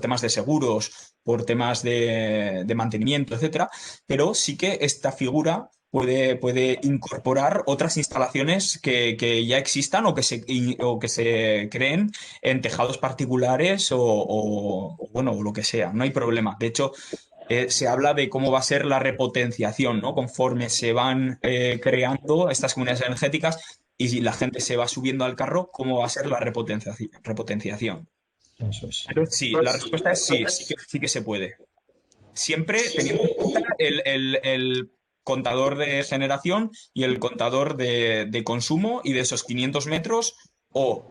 temas de seguros, por temas de mantenimiento, etcétera, pero sí que esta figura puede incorporar otras instalaciones que ya existan o que se creen en tejados particulares bueno, o lo que sea. No hay problema. De hecho, se habla de cómo va a ser la repotenciación, ¿no? Conforme se van creando estas comunidades energéticas y si la gente se va subiendo al carro, ¿cómo va a ser la repotenciación? Eso es. Pero sí, la respuesta es sí, sí que se puede. Siempre teniendo en cuenta el contador de generación y el contador de consumo y de esos 500 metros o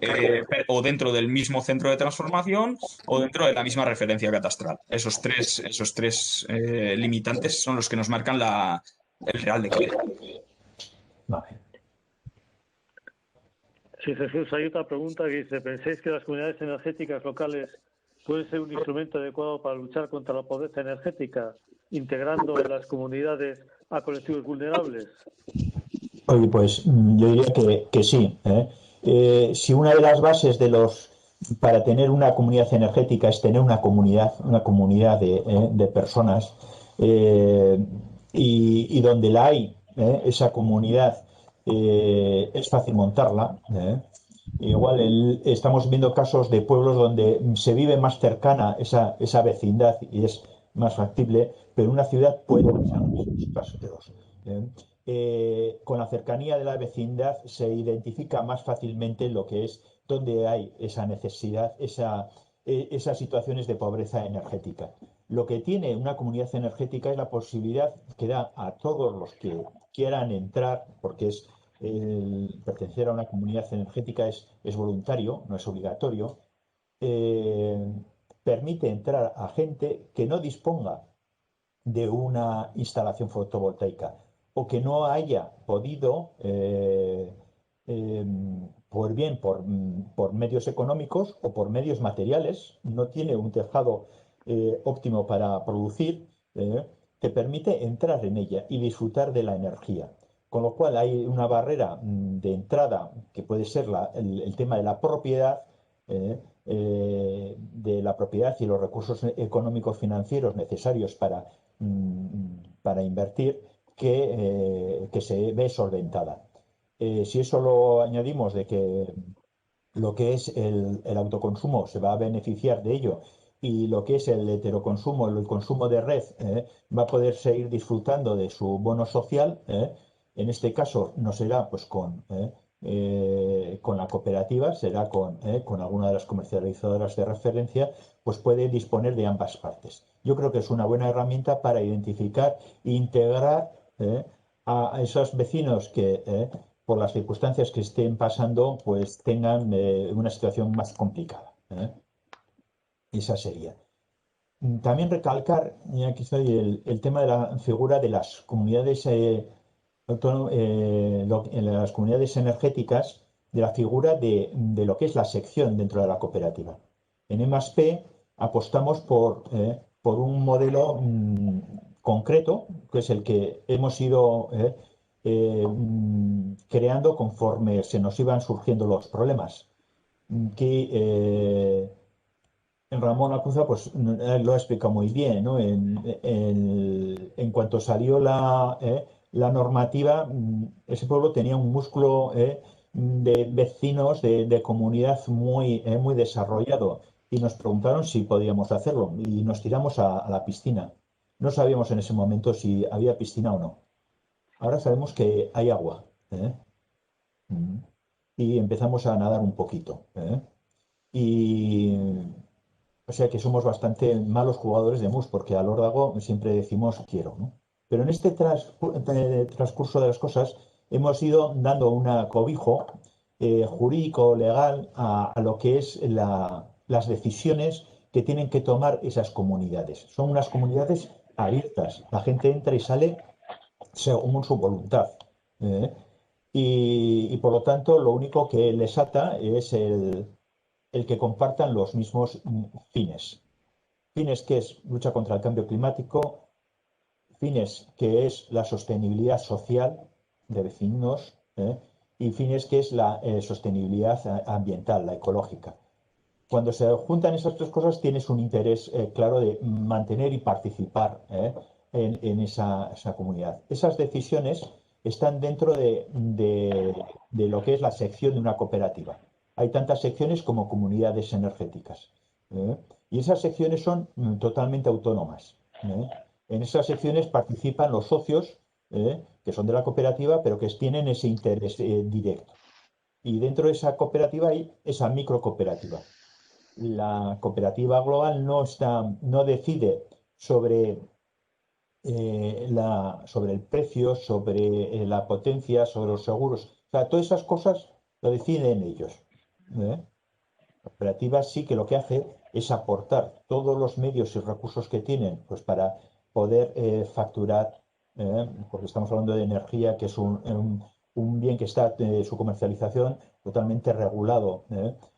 dentro del mismo centro de transformación o dentro de la misma referencia catastral. Esos tres limitantes son los que nos marcan el Real Decreto. Vale. Sí, Jesús, hay otra pregunta que dice, ¿pensáis que las comunidades energéticas locales pueden ser un instrumento adecuado para luchar contra la pobreza energética, integrando en las comunidades a colectivos vulnerables? Oye, pues yo diría que sí. Si una de las bases para tener una comunidad energética es tener una comunidad de personas y donde la hay, esa comunidad es fácil montarla. Igual estamos viendo casos de pueblos donde se vive más cercana esa vecindad y es más factible, pero una ciudad puede pasar muchos casos. Con la cercanía de la vecindad se identifica más fácilmente lo que es donde hay esa necesidad, esas situaciones de pobreza energética. Lo que tiene una comunidad energética es la posibilidad que da a todos los que quieran entrar, porque pertenecer a una comunidad energética es voluntario, no es obligatorio, permite entrar a gente que no disponga de una instalación fotovoltaica o que no haya podido, por medios económicos o por medios materiales, no tiene un tejado óptimo para producir, te permite entrar en ella y disfrutar de la energía. Con lo cual hay una barrera de entrada que puede ser el tema de la propiedad, y los recursos económicos financieros necesarios para invertir que se ve solventada. Si eso lo añadimos de que lo que es el autoconsumo se va a beneficiar de ello y lo que es el heteroconsumo, el consumo de red, va a poder seguir disfrutando de su bono social. En este caso no será pues con la cooperativa, será con alguna de las comercializadoras de referencia, pues puede disponer de ambas partes. Yo creo que es una buena herramienta para identificar e integrar a esos vecinos que por las circunstancias que estén pasando, pues tengan una situación más complicada. Esa sería. También recalcar, y aquí estoy, el tema de la figura de las comunidades en las comunidades energéticas, de la figura de lo que es la sección dentro de la cooperativa. En E+P apostamos por un modelo concreto, que es el que hemos ido creando conforme se nos iban surgiendo los problemas. Que Ramón Acuza pues, lo ha explicado muy bien, ¿no? En cuanto salió la normativa, ese pueblo tenía un músculo de vecinos, de comunidad muy desarrollado y nos preguntaron si podíamos hacerlo y nos tiramos a la piscina. No sabíamos en ese momento si había piscina o no. Ahora sabemos que hay agua y empezamos a nadar un poquito. O sea que somos bastante malos jugadores de mus, porque al órdago siempre decimos quiero, ¿no? Pero en este transcurso de las cosas hemos ido dando un cobijo jurídico, legal, a lo que es las decisiones que tienen que tomar esas comunidades. Son unas comunidades abiertas. La gente entra y sale según su voluntad. ¿eh? Y por lo tanto, lo único que les ata es el que compartan los mismos fines. Fines que es lucha contra el cambio climático, fines que es la sostenibilidad social de vecinos, y fines que es la sostenibilidad ambiental, la ecológica. Cuando se juntan esas tres cosas tienes un interés claro de mantener y participar en esa comunidad. Esas decisiones están dentro de lo que es la sección de una cooperativa. Hay tantas secciones como comunidades energéticas. Y esas secciones son totalmente autónomas. En esas secciones participan los socios, que son de la cooperativa, pero que tienen ese interés directo. Y dentro de esa cooperativa hay esa microcooperativa. La cooperativa global no decide sobre el precio, sobre la potencia, sobre los seguros. O sea, todas esas cosas lo deciden ellos. La cooperativa sí que lo que hace es aportar todos los medios y recursos que tienen pues, para poder facturar, porque estamos hablando de energía, que es un bien que está su comercialización totalmente regulado.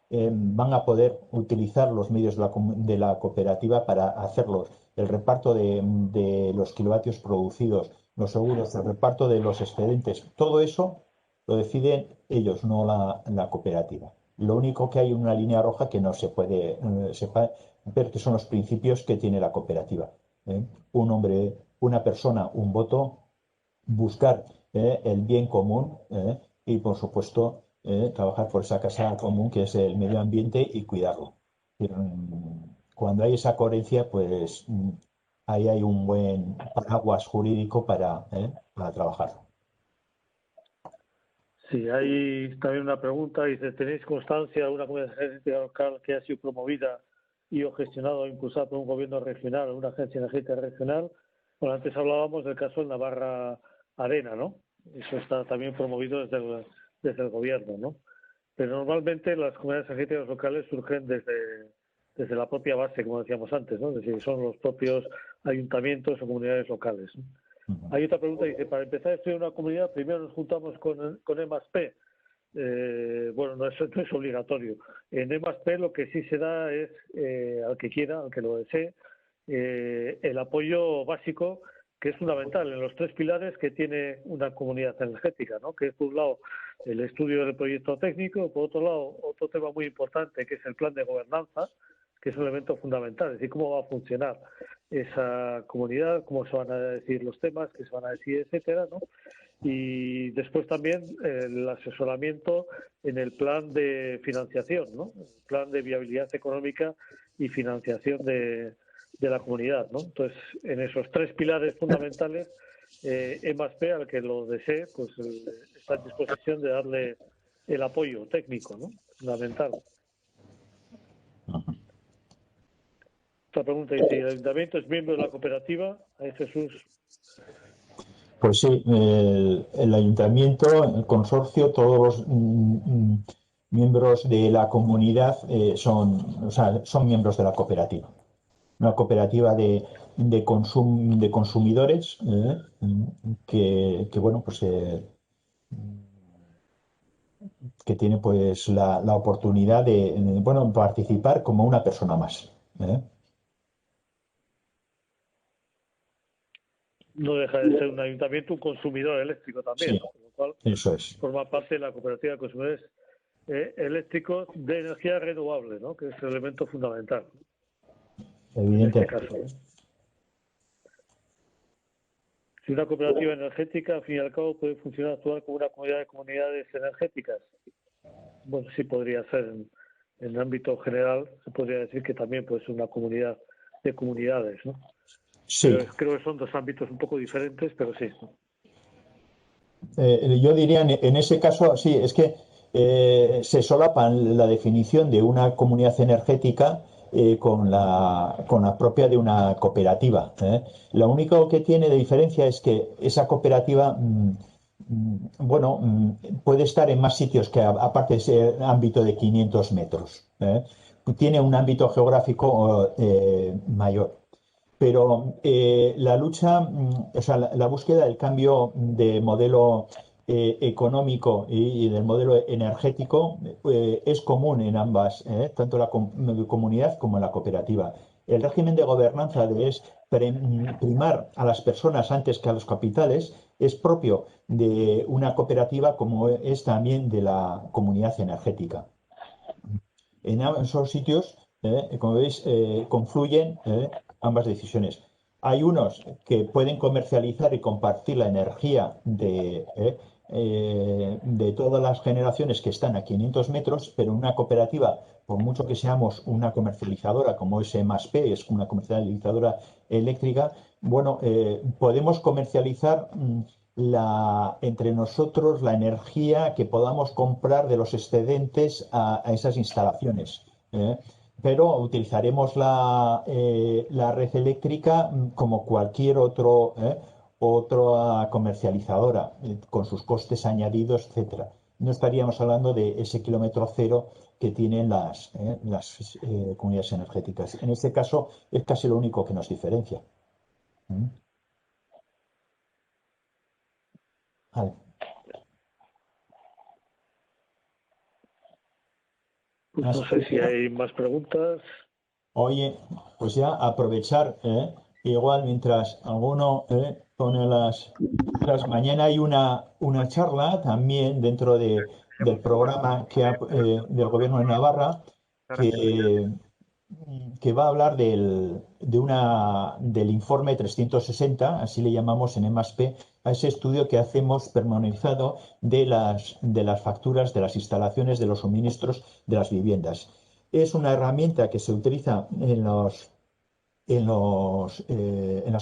Van a poder utilizar los medios de la cooperativa para hacerlos. El reparto de los kilovatios producidos, los seguros, el reparto de los excedentes, todo eso lo deciden ellos, no la cooperativa. Lo único que hay una línea roja que no se puede ver, que son los principios que tiene la cooperativa. Un hombre, una persona, un voto, buscar el bien común y, por supuesto, trabajar por esa casa común que es el medio ambiente y cuidarlo. Cuando hay esa coherencia, pues ahí hay un buen paraguas jurídico para trabajar. Sí, hay también una pregunta, dice, ¿tenéis constancia de una comunidad energética local que ha sido promovida y o gestionada o impulsada por un gobierno regional o una agencia energética regional? Bueno, antes hablábamos del caso de Navarra Arena, ¿no? Eso está también promovido desde el gobierno, ¿no? Pero normalmente las comunidades energéticas locales surgen desde la propia base, como decíamos antes, ¿no? Es decir, son los propios ayuntamientos o comunidades locales, ¿no? Hay otra pregunta, dice, para empezar a estudiar una comunidad, primero nos juntamos con EMASP. Bueno, no es obligatorio. En EMASP lo que sí se da es, al que quiera, al que lo desee, el apoyo básico, que es fundamental en los tres pilares que tiene una comunidad energética, ¿no? Que es, por un lado, el estudio del proyecto técnico, por otro lado, otro tema muy importante, que es el plan de gobernanza, que es un elemento fundamental, es decir, cómo va a funcionar esa comunidad, cómo se van a decir los temas, qué se van a decir, etcétera, ¿no? Y después también el asesoramiento en el plan de financiación, ¿no? El plan de viabilidad económica y financiación de la comunidad, ¿no? Entonces, en esos tres pilares fundamentales, EMASP, al que lo desee, pues está en disposición de darle el apoyo técnico, ¿no? Fundamental. Otra pregunta dice, ¿el ayuntamiento es miembro de la cooperativa? Jesús. Pues sí, el ayuntamiento, el consorcio, todos los miembros de la comunidad son miembros de la cooperativa. Una cooperativa de consumidores que bueno, pues que tiene pues la oportunidad de bueno, participar como una persona más. No deja de ser un ayuntamiento, un consumidor eléctrico también, Sí, ¿no? Con lo cual eso es. forma parte de la cooperativa de consumidores eléctricos de energía renovable, ¿no? Que es el elemento fundamental en este caso, ¿no? Si una cooperativa energética, al fin y al cabo, puede funcionar, actuar como una comunidad de comunidades energéticas, bueno, sí podría ser en el ámbito general, se podría decir que también puede ser una comunidad de comunidades, ¿no? Sí. Pero creo que son dos ámbitos un poco diferentes, pero sí. Yo diría en ese caso, sí, es que se solapan la definición de una comunidad energética con la propia de una cooperativa. Lo único que tiene de diferencia es que esa cooperativa, bueno, puede estar en más sitios que aparte de ese ámbito de 500 metros. tiene un ámbito geográfico mayor. Pero la lucha, o sea, la búsqueda del cambio de modelo económico y del modelo energético es común en ambas, tanto en la comunidad como en la cooperativa. El régimen de gobernanza es primar a las personas antes que a los capitales, es propio de una cooperativa como es también de la comunidad energética. En esos sitios, como veis, confluyen ambas decisiones. Hay unos que pueden comercializar y compartir la energía de todas las generaciones que están a 500 metros, pero una cooperativa, por mucho que seamos una comercializadora como es E+P, es una comercializadora eléctrica, bueno, podemos comercializar entre nosotros la energía que podamos comprar de los excedentes a esas instalaciones. Pero utilizaremos la red eléctrica como cualquier otra comercializadora, con sus costes añadidos, etcétera. No estaríamos hablando de ese kilómetro cero que tienen las comunidades energéticas. En este caso es casi lo único que nos diferencia. Vale. No sé si hay más preguntas. Oye, pues ya aprovechar, igual mientras alguno pone las... Mañana hay una charla también dentro del programa del Gobierno de Navarra que va a hablar del informe 360, así le llamamos en E+P, a ese estudio que hacemos pormenorizado de las facturas de las instalaciones, de los suministros de las viviendas. Es una herramienta que se utiliza en las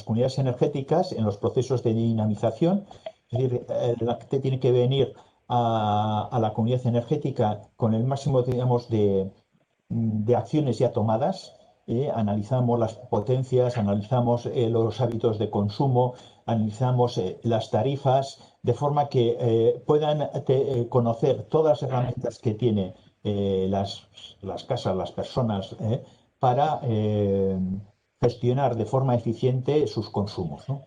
comunidades energéticas, en los procesos de dinamización. Es decir, la gente tiene que venir a la comunidad energética con el máximo, digamos, de acciones ya tomadas. Analizamos las potencias, analizamos los hábitos de consumo, analizamos las tarifas, de forma que puedan conocer todas las herramientas que tienen las casas, las personas, para gestionar de forma eficiente sus consumos, ¿no?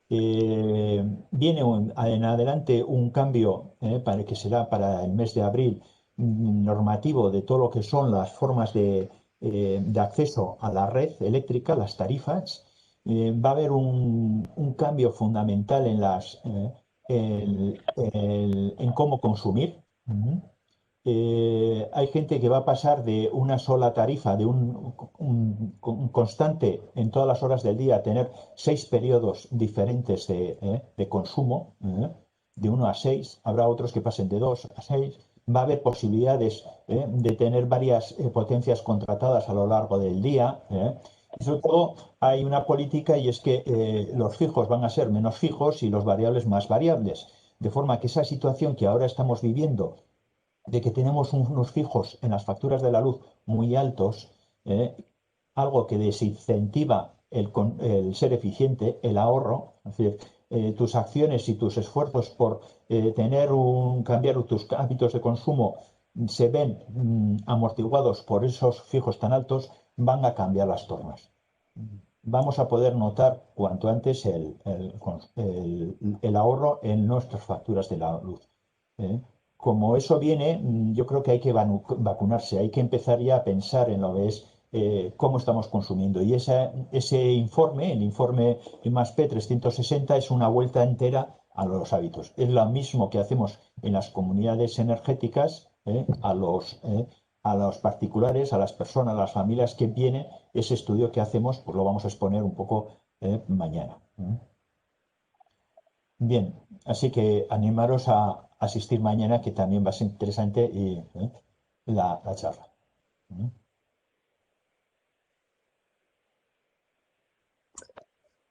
Viene en adelante un cambio que será para el mes de abril normativo de todo lo que son las formas de acceso a la red eléctrica, las tarifas. Va a haber un cambio fundamental en cómo consumir. Hay gente que va a pasar de una sola tarifa, de un constante en todas las horas del día, a tener 6 periodos diferentes de consumo, de 1 a 6. Habrá otros que pasen de 2 a 6. Va a haber posibilidades de tener varias potencias contratadas a lo largo del día. Y sobre todo hay una política, y es que los fijos van a ser menos fijos y los variables más variables. De forma que esa situación que ahora estamos viviendo, de que tenemos unos fijos en las facturas de la luz muy altos, algo que desincentiva el ser eficiente, el ahorro, es decir, tus acciones y tus esfuerzos por cambiar tus hábitos de consumo se ven amortiguados por esos fijos tan altos, van a cambiar las tornas. Vamos a poder notar cuanto antes el ahorro en nuestras facturas de la luz. Como eso viene, yo creo que hay que vacunarse, hay que empezar ya a pensar en lo que es cómo estamos consumiendo. Y ese informe, el informe E+P 360, es una vuelta entera a los hábitos. Es lo mismo que hacemos en las comunidades energéticas, a los particulares, a las personas, a las familias que vienen. Ese estudio que hacemos, pues lo vamos a exponer un poco mañana. Bien, así que animaros a asistir mañana, que también va a ser interesante la charla.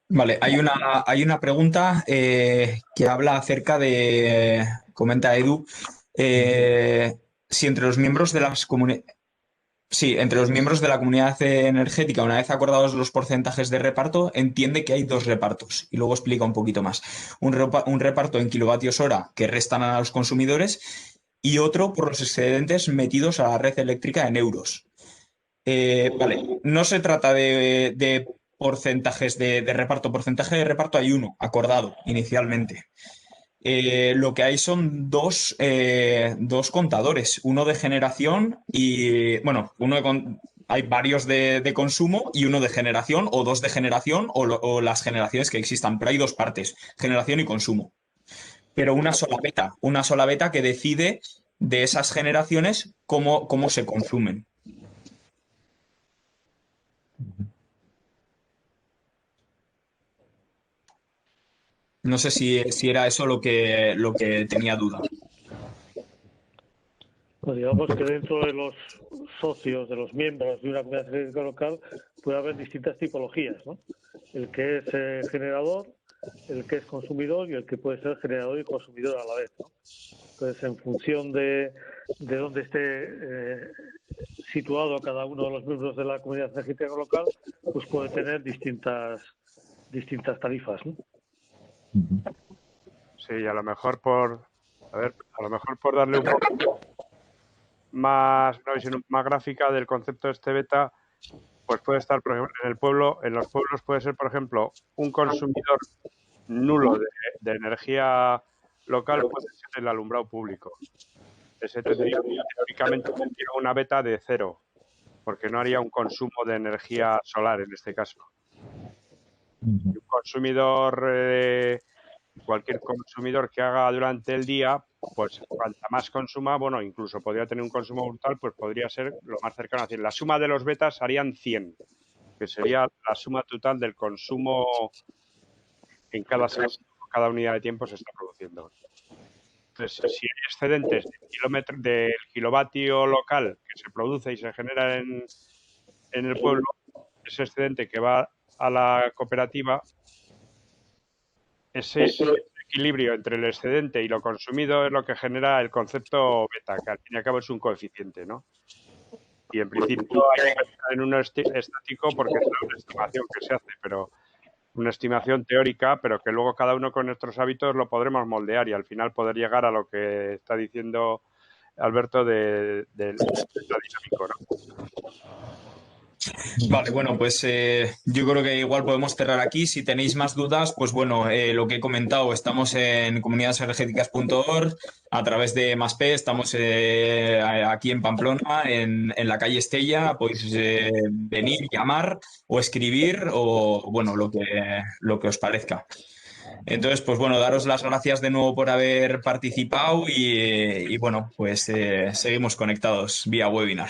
Vale, hay una pregunta que habla acerca de, comenta Edu, si entre los miembros de las comunidades... Sí, entre los miembros de la comunidad energética, una vez acordados los porcentajes de reparto, entiende que hay 2 repartos. Y luego explica un poquito más. Un reparto en kilovatios hora que restan a los consumidores y otro por los excedentes metidos a la red eléctrica en euros. Vale, no se trata de porcentajes de reparto. Porcentaje de reparto hay uno acordado inicialmente. Lo que hay son dos contadores, uno de generación y, bueno, hay varios de consumo y uno de generación o dos de generación o las generaciones que existan, pero hay dos partes, generación y consumo. Pero una sola beta que decide de esas generaciones cómo se consumen. No sé si era eso lo que tenía duda. Pues digamos que dentro de los socios, de los miembros de una comunidad energética local, puede haber distintas tipologías, ¿no? El que es generador, el que es consumidor y el que puede ser generador y consumidor a la vez, ¿no? Entonces, en función de dónde esté situado cada uno de los miembros de la comunidad energética local, pues puede tener distintas tarifas, ¿no? Sí, a lo mejor por darle un poco más, una visión más gráfica del concepto de este beta, pues puede estar, por ejemplo, en los pueblos puede ser, por ejemplo, un consumidor nulo de energía local puede ser el alumbrado público. Ese tendría teóricamente una beta de 0, porque no haría un consumo de energía solar en este caso. Un consumidor, cualquier consumidor que haga durante el día, pues cuanta más consuma, bueno, incluso podría tener un consumo brutal, pues podría ser lo más cercano a 100. La suma de los betas harían 100, que sería la suma total del consumo en cada unidad de tiempo se está produciendo. Entonces, si hay excedentes del kilovatio local que se produce y se genera en el pueblo, ese excedente que va a la cooperativa, ese equilibrio entre el excedente y lo consumido es lo que genera el concepto beta, que al fin y al cabo es un coeficiente, ¿no? Y en principio hay que pensar en un estático porque es una estimación que se hace, pero una estimación teórica, pero que luego cada uno con nuestros hábitos lo podremos moldear y al final poder llegar a lo que está diciendo Alberto del dinámico, ¿no? Vale, bueno, pues yo creo que igual podemos cerrar aquí. Si tenéis más dudas, pues bueno, lo que he comentado, estamos en comunidadesenergéticas.org a través de Masp, estamos aquí en Pamplona, en la calle Estella, podéis venir, llamar o escribir o bueno, lo que os parezca. Entonces, pues bueno, daros las gracias de nuevo por haber participado y bueno, pues seguimos conectados vía webinar.